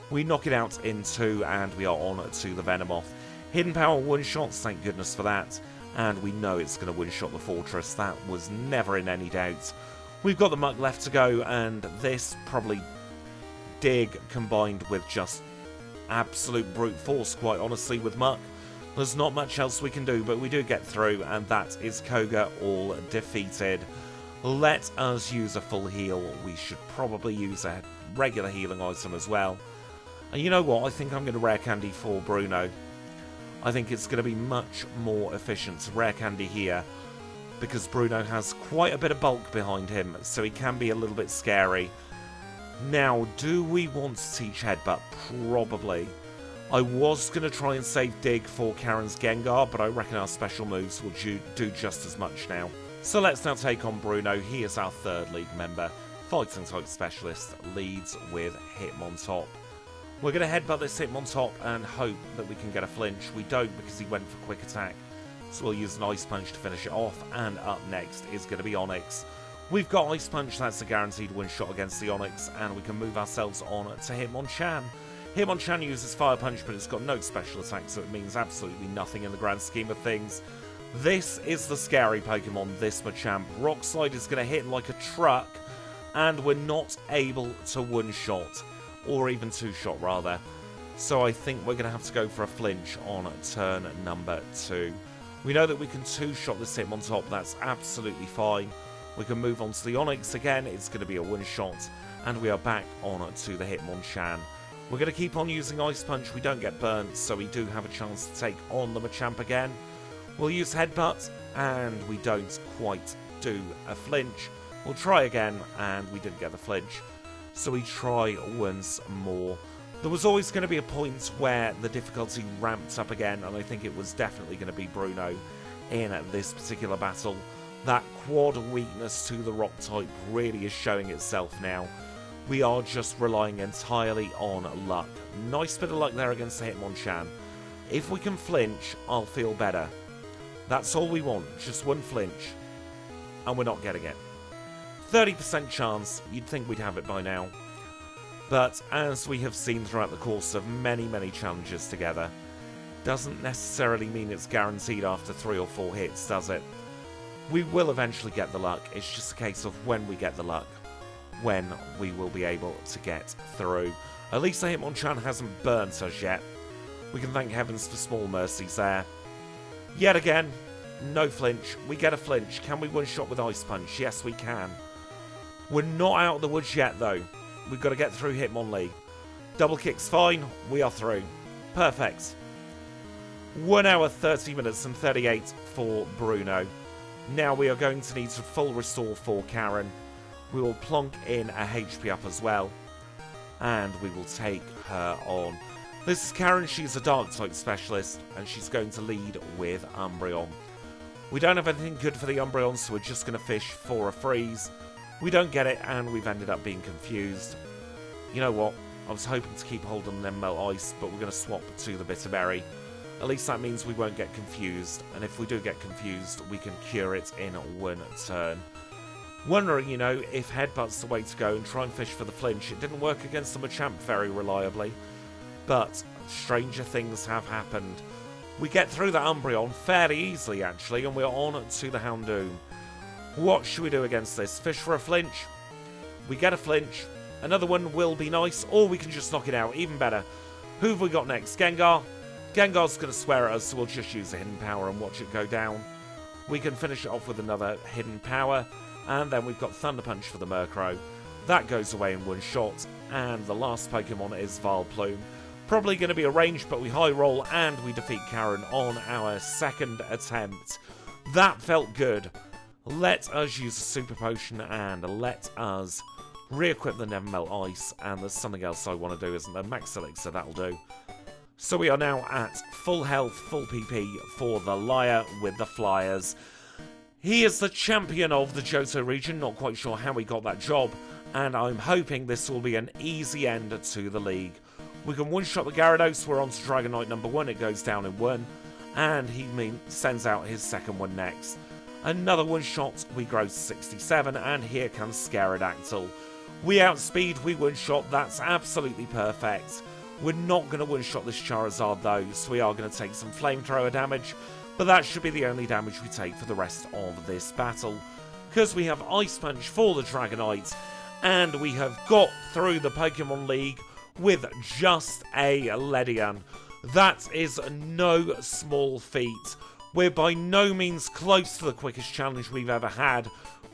We knock it out in two, and we are on to the Venomoth. Hidden Power one-shots, thank goodness for that. And we know it's going to one-shot the Fortress. That was never in any doubt. We've got the Muck left to go, and this probably Dig combined with just absolute brute force, quite honestly, with Muck. There's not much else we can do, but we do get through, and that is Koga all defeated. Let us use a full heal. We should probably use a regular healing item as well. And you know what? I think I'm going to Rare Candy for Bruno. I think it's going to be much more efficient to Rare Candy here, because Bruno has quite a bit of bulk behind him, so he can be a little bit scary. Now, do we want to teach Headbutt? Probably. I was going to try and save Dig for Karen's Gengar, but I reckon our special moves will do just as much now. So let's now take on Bruno. He is our third league member. Fighting type specialist, leads with Hitmontop. We're going to headbutt this Hitmontop and hope that we can get a flinch. We don't, because he went for quick attack. So we'll use an Ice Punch to finish it off. And up next is going to be Onyx. We've got Ice Punch, that's a guaranteed one-shot against the Onyx, and we can move ourselves on to Hitmonchan. Hitmonchan uses Fire Punch, but it's got no special attack, so it means absolutely nothing in the grand scheme of things. This is the scary Pokemon, this Machamp. Rock Slide is going to hit like a truck, and we're not able to one-shot, or even two-shot rather. So I think we're going to have to go for a flinch on turn number 2. We know that we can two-shot this Hitmontop, that's absolutely fine. We can move on to the Onyx again, it's going to be a one-shot, and we are back on to the Hitmonchan. We're going to keep on using Ice Punch. We don't get burnt, so we do have a chance to take on the Machamp again. We'll use Headbutt, and we don't quite do a flinch. We'll try again, and we didn't get the flinch. So we try once more. There was always going to be a point where the difficulty ramped up again, and I think it was definitely going to be Bruno in this particular battle. That quad weakness to the rock type really is showing itself now. We are just relying entirely on luck. Nice bit of luck there against the Hitmonchan. If we can flinch, I'll feel better. That's all we want, just one flinch. And we're not getting it. 30% chance, you'd think we'd have it by now. But as we have seen throughout the course of many, many challenges together, doesn't necessarily mean it's guaranteed after 3 or 4 hits, does it? We will eventually get the luck, it's just a case of when we get the luck, when we will be able to get through. At least the Hitmonchan hasn't burnt us yet. We can thank heavens for small mercies there. Yet again, no flinch. We get a flinch. Can we one-shot with Ice Punch? Yes, we can. We're not out of the woods yet, though. We've got to get through Hitmonlee. Double kick's fine. We are through. Perfect. 1 hour, 30 minutes and 38 for Bruno. Now we are going to need to full restore for Karen. We will plonk in a HP up as well. And we will take her on. This is Karen. She's a Dark-type specialist. And she's going to lead with Umbreon. We don't have anything good for the Umbreon, so we're just going to fish for a freeze. We don't get it, and we've ended up being confused. You know what? I was hoping to keep hold on them Melt Ice, but we're going to swap to the Bitter Berry. At least that means we won't get confused, and if we do get confused, we can cure it in one turn. Wondering, you know, if Headbutt's the way to go and try and fish for the flinch. It didn't work against the Machamp very reliably, but stranger things have happened. We get through the Umbreon fairly easily, actually, and we're on to the Houndoom. What should we do against this? Fish for a flinch? We get a flinch. Another one will be nice, or we can just knock it out. Even better. Who have we got next? Gengar? Gengar's going to swear at us, so we'll just use a hidden power and watch it go down. We can finish it off with another hidden power, and then we've got Thunder Punch for the Murkrow. That goes away in one shot, and the last Pokemon is Vileplume. Probably going to be a range, but we high roll and we defeat Karen on our second attempt. That felt good. Let us use a Super Potion and let us re-equip the Never Melt Ice. And there's something else I want to do, isn't there? Max Elixir, that'll do. So we are now at full health, full PP for the Liar with the Flyers. He is the champion of the Johto region, not quite sure how he got that job. And I'm hoping this will be an easy end to the league. We can one-shot the Gyarados, we're on to Dragonite number 1, it goes down in 1. And he sends out his second one next. Another one-shot, we grow to 67, and here comes Scaradactyl. We outspeed, we one-shot, that's absolutely perfect. We're not going to one-shot this Charizard though, so we are going to take some Flamethrower damage, but that should be the only damage we take for the rest of this battle. Because we have Ice Punch for the Dragonite, and we have got through the Pokemon League with just a LEDIAN. That is no small feat. We're by no means close to the quickest challenge we've ever had,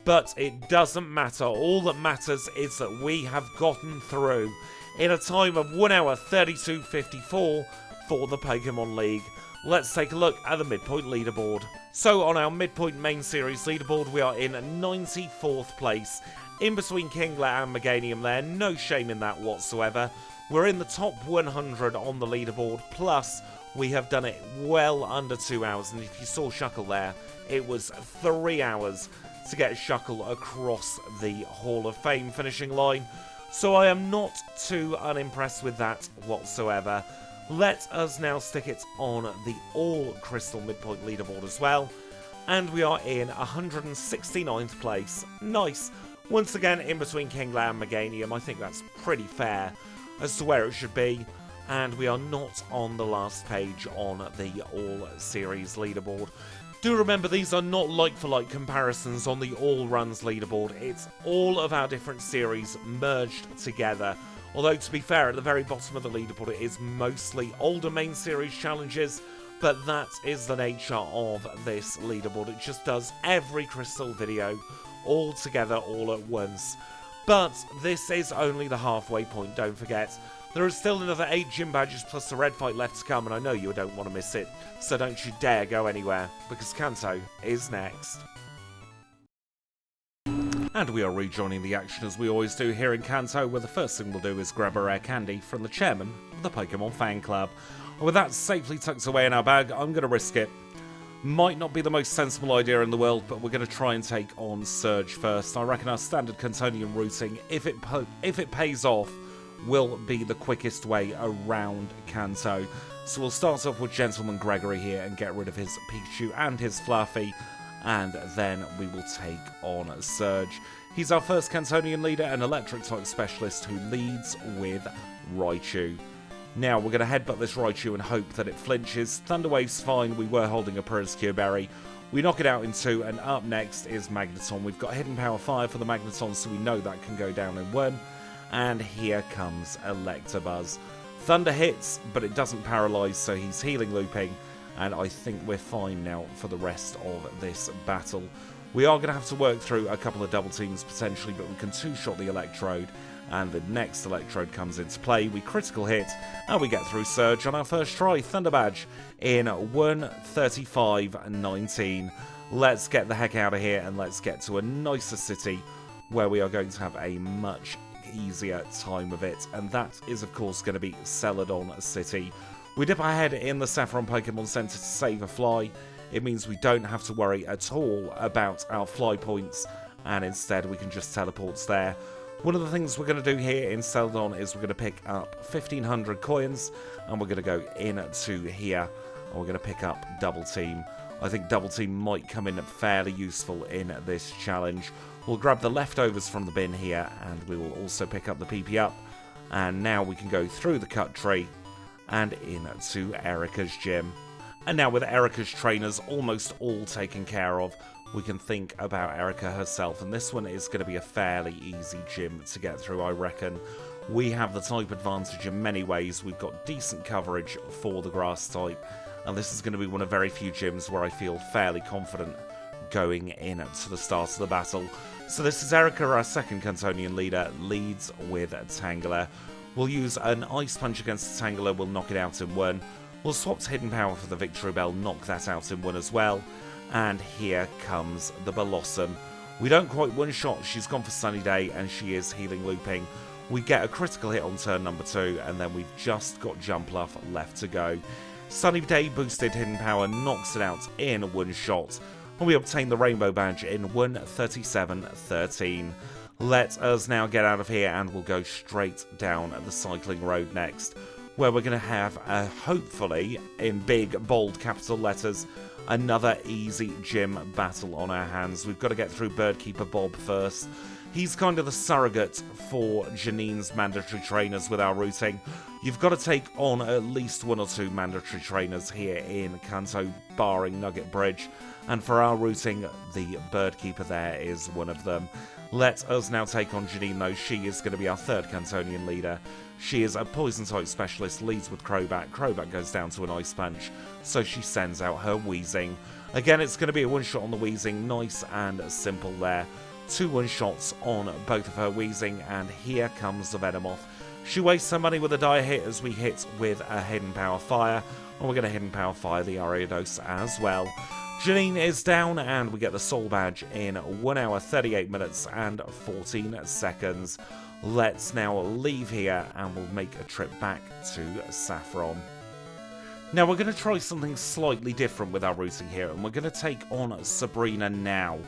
but it doesn't matter. All that matters is that we have gotten through in a time of 1 hour 32:54 for the Pokemon League. Let's take a look at the midpoint leaderboard. So on our midpoint main series leaderboard, we are in 94th place. In between Kingler and Meganium there, no shame in that whatsoever. We're in the top 100 on the leaderboard, plus we have done it well under 2 hours, and if you saw Shuckle there, it was 3 hours to get Shuckle across the Hall of Fame finishing line, so I am not too unimpressed with that whatsoever. Let us now stick it on the All Crystal midpoint leaderboard as well, and we are in 169th place. Nice. Once again, in between Kingler and Meganium, I think that's pretty fair as to where it should be, and we are not on the last page on the All Series leaderboard. Do remember, these are not like-for-like comparisons on the All Runs leaderboard. It's all of our different series merged together. Although, to be fair, at the very bottom of the leaderboard, it is mostly older main series challenges, but that is the nature of this leaderboard. It just does every Crystal video all together, all at once. But this is only the halfway point, don't forget. There is still another 8 gym badges plus the red fight left to come, and I know you don't want to miss it, so don't you dare go anywhere, because Kanto is next. And we are rejoining the action as we always do here in Kanto, where the first thing we'll do is grab a rare candy from the chairman of the Pokémon fan club. And with that safely tucked away in our bag, I'm going to risk it. Might not be the most sensible idea in the world, but we're going to try and take on Surge first. I reckon our standard Kantonian routing, if it pays off, will be the quickest way around Kanto. So we'll start off with Gentleman Gregory here and get rid of his Pikachu and his Fluffy, and then we will take on Surge. He's our first Kantonian leader, an electric type specialist who leads with Raichu. Now we're going to headbutt this Raichu and hope that it flinches. Thunder Wave's fine, we were holding a Cure Berry. We knock it out in 2, and up next is Magneton. We've got Hidden Power Fire for the Magneton, so we know that can go down in 1. And here comes Electabuzz. Thunder hits, but it doesn't paralyze, so he's healing looping, and I think we're fine now for the rest of this battle. We are going to have to work through a couple of double teams potentially, but we can two-shot the Electrode, and the next Electrode comes into play. We critical hit, and we get through Surge on our first try. Thunder Badge in 1:35:19. Let's get the heck out of here, and let's get to a nicer city where we are going to have a much easier time of it, and that is of course going to be Celadon City. We dip our head in the Saffron Pokemon Center to save a fly. It means we don't have to worry at all about our fly points, and instead we can just teleport there. One of the things we're going to do here in Celadon is we're going to pick up 1,500 coins, and we're going to go into here, and we're going to pick up Double Team. I think Double Team might come in fairly useful in this challenge. We'll grab the leftovers from the bin here, and we will also pick up the PP up. And now we can go through the cut tree and into Erica's gym. And now with Erica's trainers almost all taken care of, we can think about Erica herself. And this one is going to be a fairly easy gym to get through, I reckon. We have the type advantage in many ways. We've got decent coverage for the grass type. And this is going to be one of very few gyms where I feel fairly confident going in to the start of the battle. So this is Erica, our second Kantonian leader, leads with Tangela. We'll use an Ice Punch against Tangela, we'll knock it out in 1. We'll swap to Hidden Power for the Victory Bell, knock that out in 1 as well. And here comes the Blossom. We don't quite one-shot, she's gone for Sunny Day, and she is healing looping. We get a critical hit on turn number 2, and then we've just got Jumpluff left to go. Sunny Day boosted Hidden Power, knocks it out in 1 shot. And we obtain the Rainbow Badge in 1:37:13. Let us now get out of here, and we'll go straight down the cycling road next, where we're going to have, hopefully, in big, bold capital letters, another easy gym battle on our hands. We've got to get through Birdkeeper Bob first. He's kind of the surrogate for Janine's mandatory trainers with our routing. You've got to take on at least 1 or 2 mandatory trainers here in Kanto, barring Nugget Bridge. And for our routing, the Birdkeeper there is one of them. Let us now take on Janine, though. She is going to be our third Kantonian leader. She is a Poison-type specialist, leads with Crobat. Crobat goes down to an Ice Punch, so she sends out her Weezing. Again, it's going to be a one-shot on the Weezing. Nice and simple there. 2 one-shots on both of her Weezing, and here comes the Venomoth. She wastes her money with a Dire Hit as we hit with a Hidden Power Fire, and we're going to Hidden Power Fire the Ariados as well. Janine is down, and we get the Soul Badge in 1 hour, 38 minutes, and 14 seconds. Let's now leave here, and we'll make a trip back to Saffron. Now, we're going to try something slightly different with our routing here, and we're going to take on Sabrina now.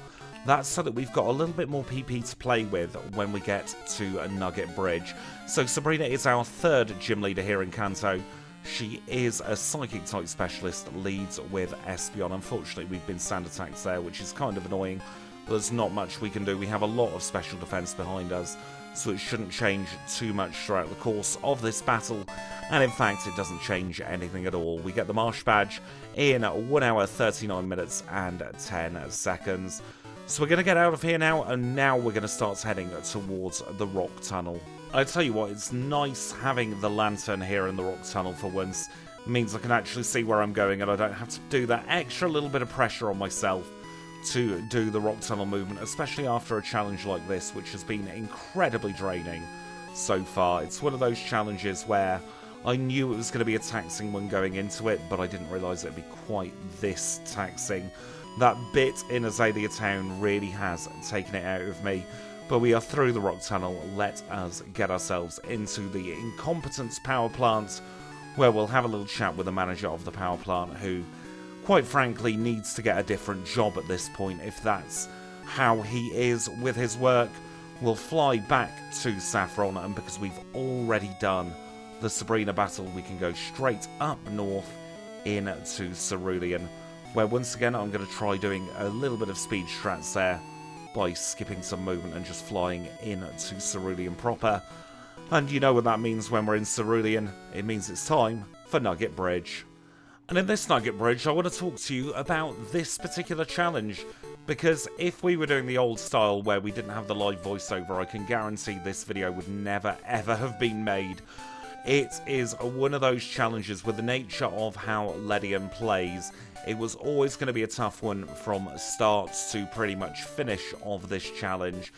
That's so that we've got a little bit more PP to play with when we get to a Nugget Bridge. So Sabrina is our third gym leader here in Kanto. She is a Psychic-type specialist, leads with Espeon. Unfortunately, we've been sand attacked there, which is kind of annoying. But there's not much we can do. We have a lot of special defense behind us, so it shouldn't change too much throughout the course of this battle. And in fact, it doesn't change anything at all. We get the Marsh Badge in 1 hour, 39 minutes, and 10 seconds. So we're going to get out of here now, and now we're going to start heading towards the Rock Tunnel. I tell you what, it's nice having the lantern here in the Rock Tunnel for once. It means I can actually see where I'm going, and I don't have to do that extra little bit of pressure on myself to do the Rock Tunnel movement, especially after a challenge like this, which has been incredibly draining. so far. It's one of those challenges where I knew it was going to be a taxing one going into it, but I didn't realise it'd be quite this taxing. That bit in Azalea Town really has taken it out of me. But we are through the rock tunnel. Let us get ourselves into the incompetence power plant, where we'll have a little chat with the manager of the power plant, who, quite frankly, needs to get a different job at this point if that's how he is with his work. We'll fly back to Saffron, and because we've already done the Sabrina battle, we can go straight up north into Cerulean, where once again I'm going to try doing a little bit of speed strats there by skipping some movement and just flying into Cerulean proper. And you know what that means when we're in Cerulean. It means it's time for Nugget Bridge. And in this Nugget Bridge, I want to talk to you about this particular challenge, because if we were doing the old style where we didn't have the live voiceover, I can guarantee this video would never ever have been made. It is one of those challenges with the nature of how LEDIAN plays. It was always going to be a tough one from start to pretty much finish of this challenge.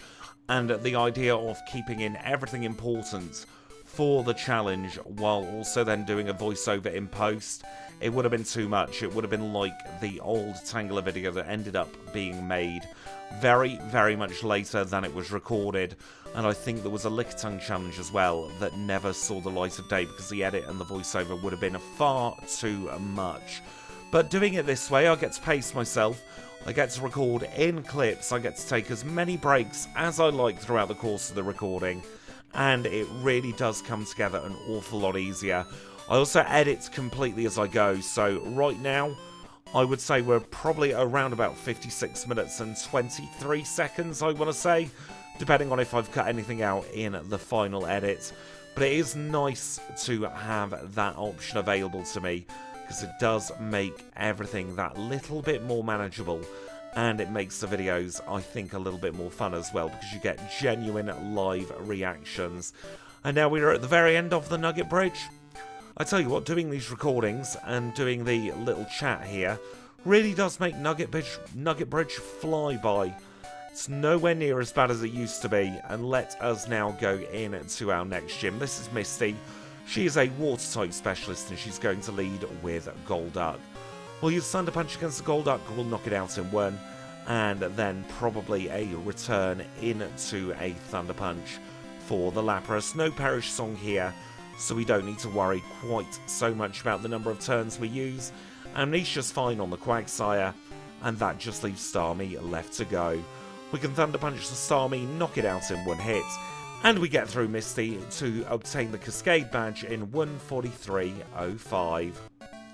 And the idea of keeping in everything important for the challenge while also then doing a voiceover in post, it would have been too much. It would have been like the old Tangler video that ended up being made very, very much later than it was recorded. And I think there was a Lickitung challenge as well that never saw the light of day because the edit and the voiceover would have been far too much. But doing it this way, I get to pace myself, I get to record in clips, I get to take as many breaks as I like throughout the course of the recording, and it really does come together an awful lot easier. I also edit completely as I go, so right now, I would say we're probably around about 56 minutes and 23 seconds, I want to say, depending on if I've cut anything out in the final edit. But it is nice to have that option available to me, because it does make everything that little bit more manageable, and it makes the videos, I think, a little bit more fun as well, because you get genuine live reactions. And now we're at the very end of the Nugget Bridge. I tell you what, doing these recordings and doing the little chat here really does make Nugget Bridge fly by. It's nowhere near as bad as it used to be, and let us now go into our next gym. This is Misty. She is a water-type specialist, and she's going to lead with Golduck. We'll use Thunder Punch against the Golduck, we'll knock it out in one, and then probably a return into a Thunder Punch for the Lapras. No Perish Song here, so we don't need to worry quite so much about the number of turns we use. Amnesia's fine on the Quagsire, and that just leaves Starmie left to go. We can Thunder Punch the Starmie, knock it out in one hit, and we get through Misty to obtain the Cascade Badge in 1:43:05.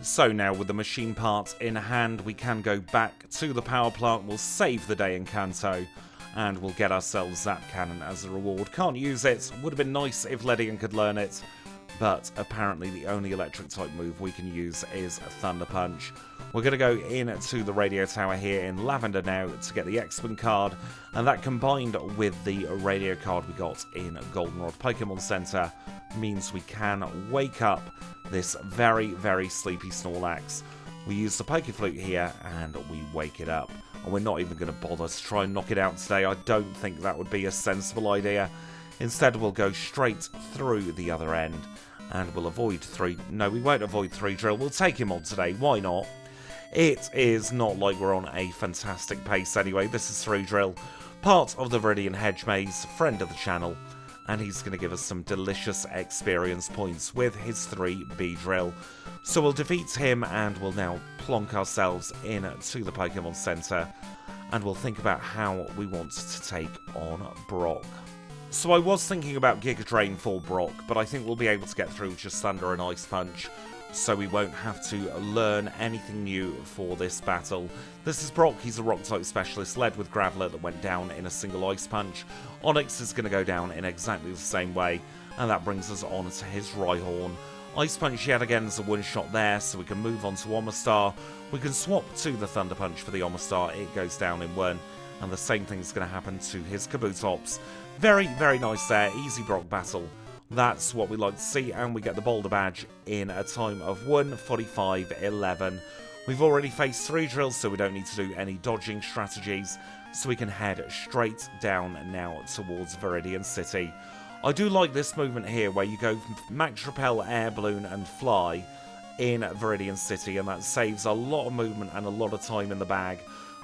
So now with the machine parts in hand, we can go back to the power plant, we'll save the day in Kanto, and we'll get ourselves Zap Cannon as a reward. Can't use it, would have been nice if LEDIAN could learn it, but apparently the only electric type move we can use is Thunder Punch. We're going to go into the radio tower here in Lavender now to get the X-Men card, and that combined with the radio card we got in Goldenrod Pokémon Center means we can wake up this very, very sleepy Snorlax. We use the Pokeflute here and we wake it up, and we're not even going to bother to try and knock it out today. I don't think that would be a sensible idea. Instead we'll go straight through the other end, and we'll avoid we won't avoid 3-Drill, we'll take him on today, why not? It is not like we're on a fantastic pace anyway. This is 3-Drill, part of the Viridian Hedge Maze, friend of the channel, and he's going to give us some delicious experience points with his 3 Beedrill. So we'll defeat him, and we'll now plonk ourselves into the Pokemon Center, and we'll think about how we want to take on Brock. So I was thinking about Giga Drain for Brock, but I think we'll be able to get through just Thunder and Ice Punch, so we won't have to learn anything new for this battle. This is Brock, he's a Rock-type specialist, led with Graveler that went down in a single Ice Punch. Onix is going to go down in exactly the same way, and that brings us on to his Rhyhorn. Ice Punch yet again is a one-shot there, so we can move on to Omastar. We can swap to the Thunder Punch for the Omastar, it goes down in one, and the same thing's going to happen to his Kabutops. Very, very nice there, easy Brock battle. That's what we like to see, and we get the Boulder Badge in a time of 1:45:11. We've already faced 3-Drills, so we don't need to do any dodging strategies, so we can head straight down now towards Viridian City. I do like this movement here where you go Max Repel, Air Balloon and Fly in Viridian City, and that saves a lot of movement and a lot of time in the bag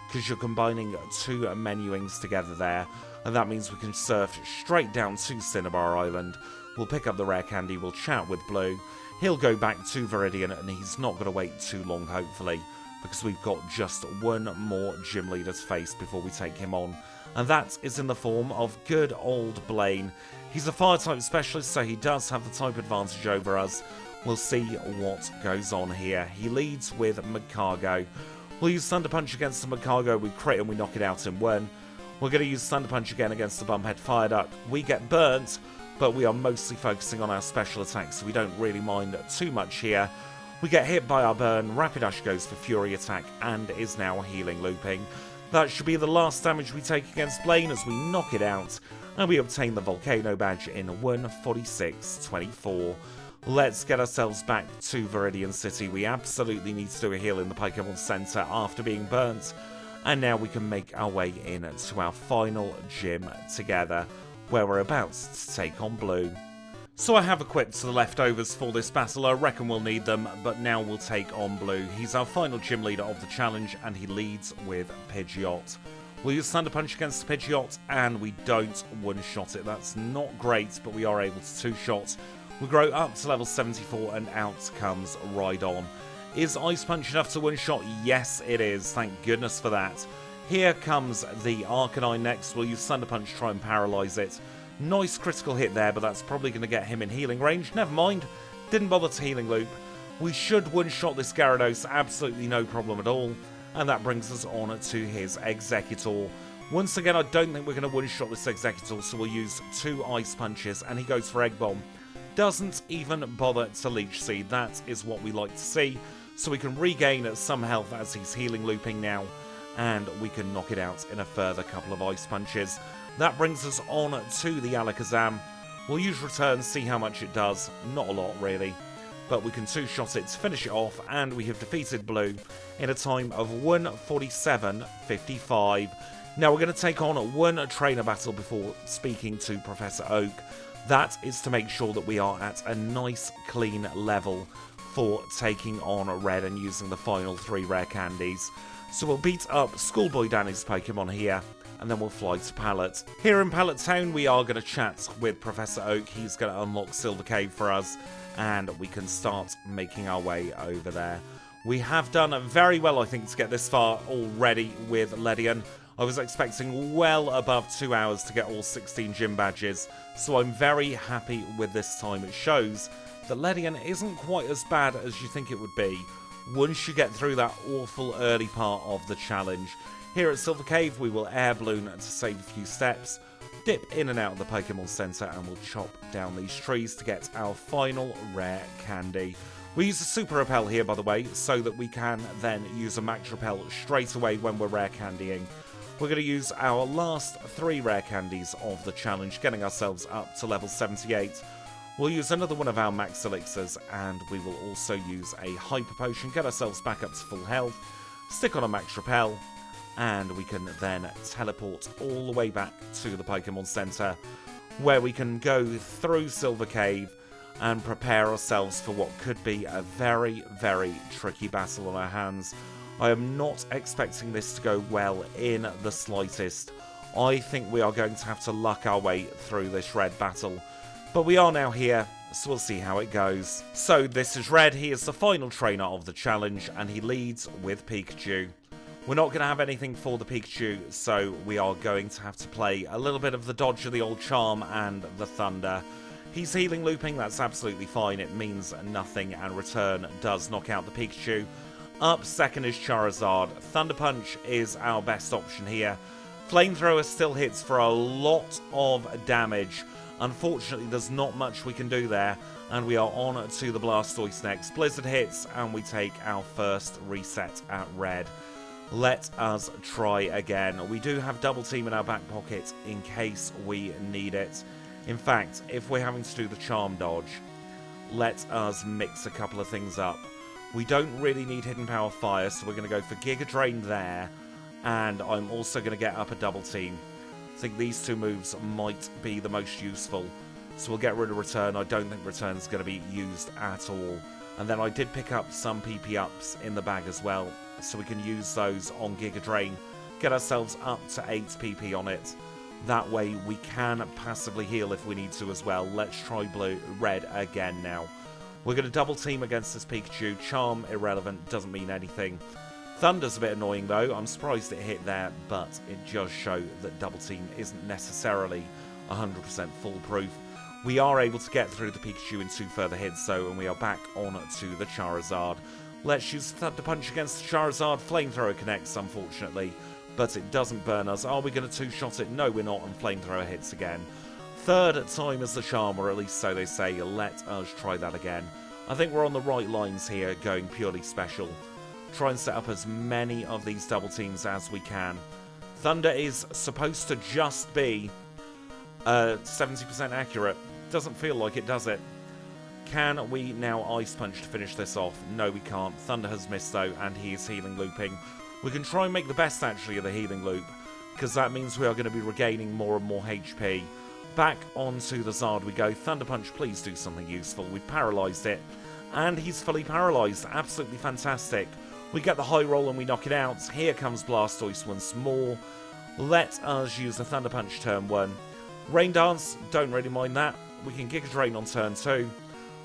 because you're combining two menuings together there, and that means we can surf straight down to Cinnabar Island. We'll pick up the rare candy, we'll chat with Blue, he'll go back to Viridian, and he's not going to wait too long hopefully, because we've got just one more gym leader to face before we take him on, and that is in the form of good old Blaine. He's a fire type specialist, so he does have the type advantage over us. We'll see what goes on here. He leads with Magcargo. We'll use Thunder Punch against the Magcargo, we crit and we knock it out in one. We're going to use Thunder Punch again against the Bumphead Fire Duck. We get burnt, but we are mostly focusing on our special attacks, so we don't really mind too much here. We get hit by our burn, Rapidash goes for Fury Attack and is now healing looping. That should be the last damage we take against Blaine as we knock it out, and we obtain the Volcano Badge in 1:46:24. Let's get ourselves back to Viridian City. We absolutely need to do a heal in the Pokémon Center after being burnt, and now we can make our way in to our final gym together, where we're about to take on Blue. So I have equipped the leftovers for this battle. I reckon we'll need them, but now we'll take on Blue. He's our final gym leader of the challenge, and he leads with Pidgeot. We'll use Thunder Punch against the Pidgeot, and we don't one-shot it. That's not great, but we are able to two-shot. We grow up to level 74, and out comes Rhydon. Is Ice Punch enough to one-shot? Yes, it is. Thank goodness for that. Here comes the Arcanine next. We'll use Thunder Punch to try and paralyze it. Nice critical hit there, but that's probably going to get him in healing range. Never mind. Didn't bother to healing loop. We should one-shot this Gyarados, absolutely no problem at all. And that brings us on to his Executor. Once again, I don't think we're going to one-shot this Executor, so we'll use two Ice Punches, and he goes for Egg Bomb. Doesn't even bother to Leech Seed. That is what we like to see. So we can regain some health as he's healing looping now, and we can knock it out in a further couple of Ice Punches. That brings us on to the Alakazam. We'll use Return, see how much it does. Not a lot, really. But we can two-shot it to finish it off, and we have defeated Blue in a time of 1:47:55. Now, we're going to take on one trainer battle before speaking to Professor Oak. That is to make sure that we are at a nice, clean level for taking on Red and using the final 3 rare candies. So we'll beat up Schoolboy Danny's Pokemon here, and then we'll fly to Pallet. Here in Pallet Town, we are going to chat with Professor Oak. He's going to unlock Silver Cave for us, and we can start making our way over there. We have done very well, I think, to get this far already with LEDIAN. I was expecting well above 2 hours to get all 16 gym badges, so I'm very happy with this time. It shows that LEDIAN isn't quite as bad as you think it would be once you get through that awful early part of the challenge. Here at Silver Cave, we will air balloon to save a few steps, dip in and out of the Pokemon Center, and we'll chop down these trees to get our final rare candy. We use a Super Repel here, by the way, so that we can then use a Max Repel straight away when we're rare candying. We're going to use our last 3 rare candies of the challenge, getting ourselves up to level 78. We'll use another one of our Max Elixirs, and we will also use a Hyper Potion, get ourselves back up to full health, stick on a Max Repel, and we can then teleport all the way back to the Pokemon Center, where we can go through Silver Cave and prepare ourselves for what could be a very, very tricky battle on our hands. I am not expecting this to go well in the slightest. I think we are going to have to luck our way through this Red battle. But we are now here, so we'll see how it goes. So this is Red. He is the final trainer of the challenge, and he leads with Pikachu. We're not going to have anything for the Pikachu, so we are going to have to play a little bit of the dodge of the old Charm and the Thunder. He's healing looping, that's absolutely fine. It means nothing, and Return does knock out the Pikachu. Up second is Charizard. Thunder Punch is our best option here. Flamethrower still hits for a lot of damage. Unfortunately, there's not much we can do there, and we are on to the Blastoise next. Blizzard hits, and we take our first reset at Red. Let us try again. We do have Double Team in our back pocket in case we need it. In fact, if we're having to do the Charm Dodge, let us mix a couple of things up. We don't really need Hidden Power Fire, so we're going to go for Giga Drain there, and I'm also going to get up a Double Team. I think these 2 moves might be the most useful. So we'll get rid of return. I don't think return is going to be used at all. And then I did pick up some PP ups in the bag as well, so we can use those on Giga Drain, get ourselves up to 8 PP on it. That way we can passively heal if we need to as well. Let's try red again now. We're going to double team against this Pikachu. Charm, irrelevant, doesn't mean anything. Thunder's a bit annoying though. I'm surprised it hit there, but it does show that double team isn't necessarily 100% foolproof. We are able to get through the Pikachu in 2 further hits though, and we are back on to the Charizard. Let's use Thunder Punch against the Charizard. Flamethrower connects, unfortunately, but it doesn't burn us. Are we going to 2-shot it? No, we're not, and Flamethrower hits again. Third time as the charm, or at least so they say. Let us try that again. I think we're on the right lines here, going purely special. Try and set up as many of these double teams as we can. Thunder is supposed to just be 70% accurate. Doesn't feel like it, does it? Can we now Ice Punch to finish this off? No, we can't. Thunder has missed though, and he is healing looping. We can try and make the best actually of the healing loop, because that means we are going to be regaining more and more HP. Back onto the Zard we go. Thunder Punch, please do something useful. We've paralysed it, and he's fully paralysed. Absolutely fantastic. We get the high roll and we knock it out. Here comes Blastoise once more. Let us use the Thunder Punch turn 1. Rain Dance, don't really mind that. We can Giga Drain on turn 2.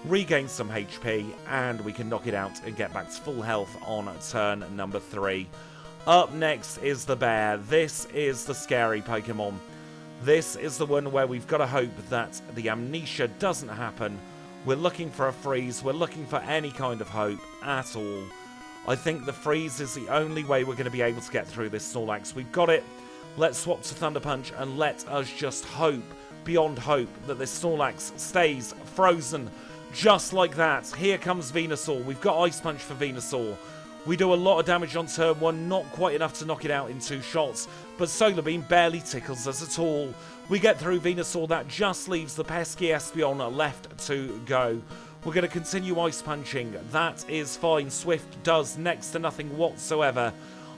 Regain some HP, and we can knock it out and get back to full health on turn number 3. Up next is the bear. This is the scary Pokemon. This is the one where we've got to hope that the amnesia doesn't happen. We're looking for a freeze. We're looking for any kind of hope at all. I think the freeze is the only way we're going to be able to get through this Snorlax. We've got it. Let's swap to Thunder Punch and let us just hope, beyond hope, that this Snorlax stays frozen. Just like that. Here comes Venusaur. We've got Ice Punch for Venusaur. We do a lot of damage on turn 1, not quite enough to knock it out in 2 shots, but Solar Beam barely tickles us at all. We get through Venusaur. That just leaves the pesky Espeon left to go. We're going to continue Ice Punching. That is fine. Swift does next to nothing whatsoever.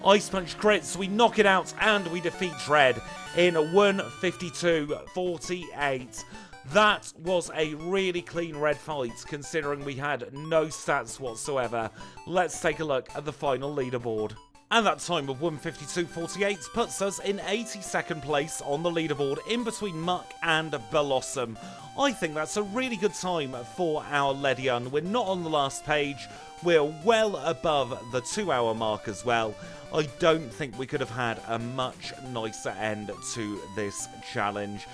Ice Punch crits, we knock it out, and we defeat Red in 152-48. That was a really clean Red fight, considering we had no stats whatsoever. Let's take a look at the final leaderboard. And that time of 152.48 puts us in 82nd place on the leaderboard, in between Muck and Blossom. I think that's a really good time for our LEDIAN. We're not on the last page. We're well above the 2-hour mark as well. I don't think we could have had a much nicer end to this challenge.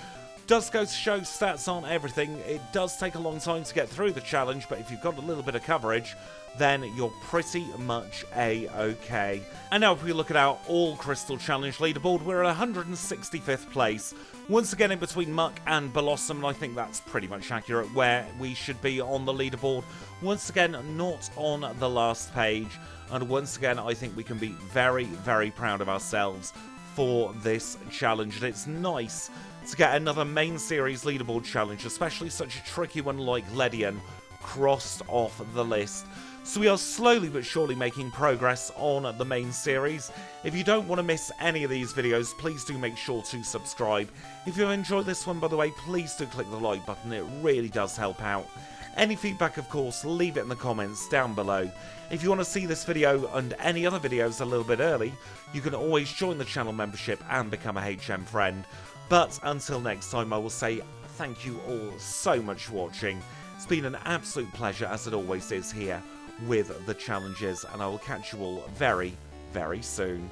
Does go to show stats aren't everything. It does take a long time to get through the challenge, but if you've got a little bit of coverage, then you're pretty much a-okay. And now if we look at our All Crystal Challenge leaderboard, we're at 165th place. Once again in between Muck and Blossom, and I think that's pretty much accurate where we should be on the leaderboard. Once again, not on the last page. And once again, I think we can be very, very proud of ourselves for this challenge. And it's nice to get another main series leaderboard challenge, especially such a tricky one like LEDIAN, crossed off the list. So we are slowly but surely making progress on the main series. If you don't want to miss any of these videos, please do make sure to subscribe. If you've enjoyed this one, by the way, please do click the like button. It really does help out. Any feedback, of course, leave it in the comments down below. If you want to see this video and any other videos a little bit early, you can always join the channel membership and become a HM friend. But until next time, I will say thank you all so much for watching. It's been an absolute pleasure, as it always is here with the challenges, and I will catch you all very, very soon.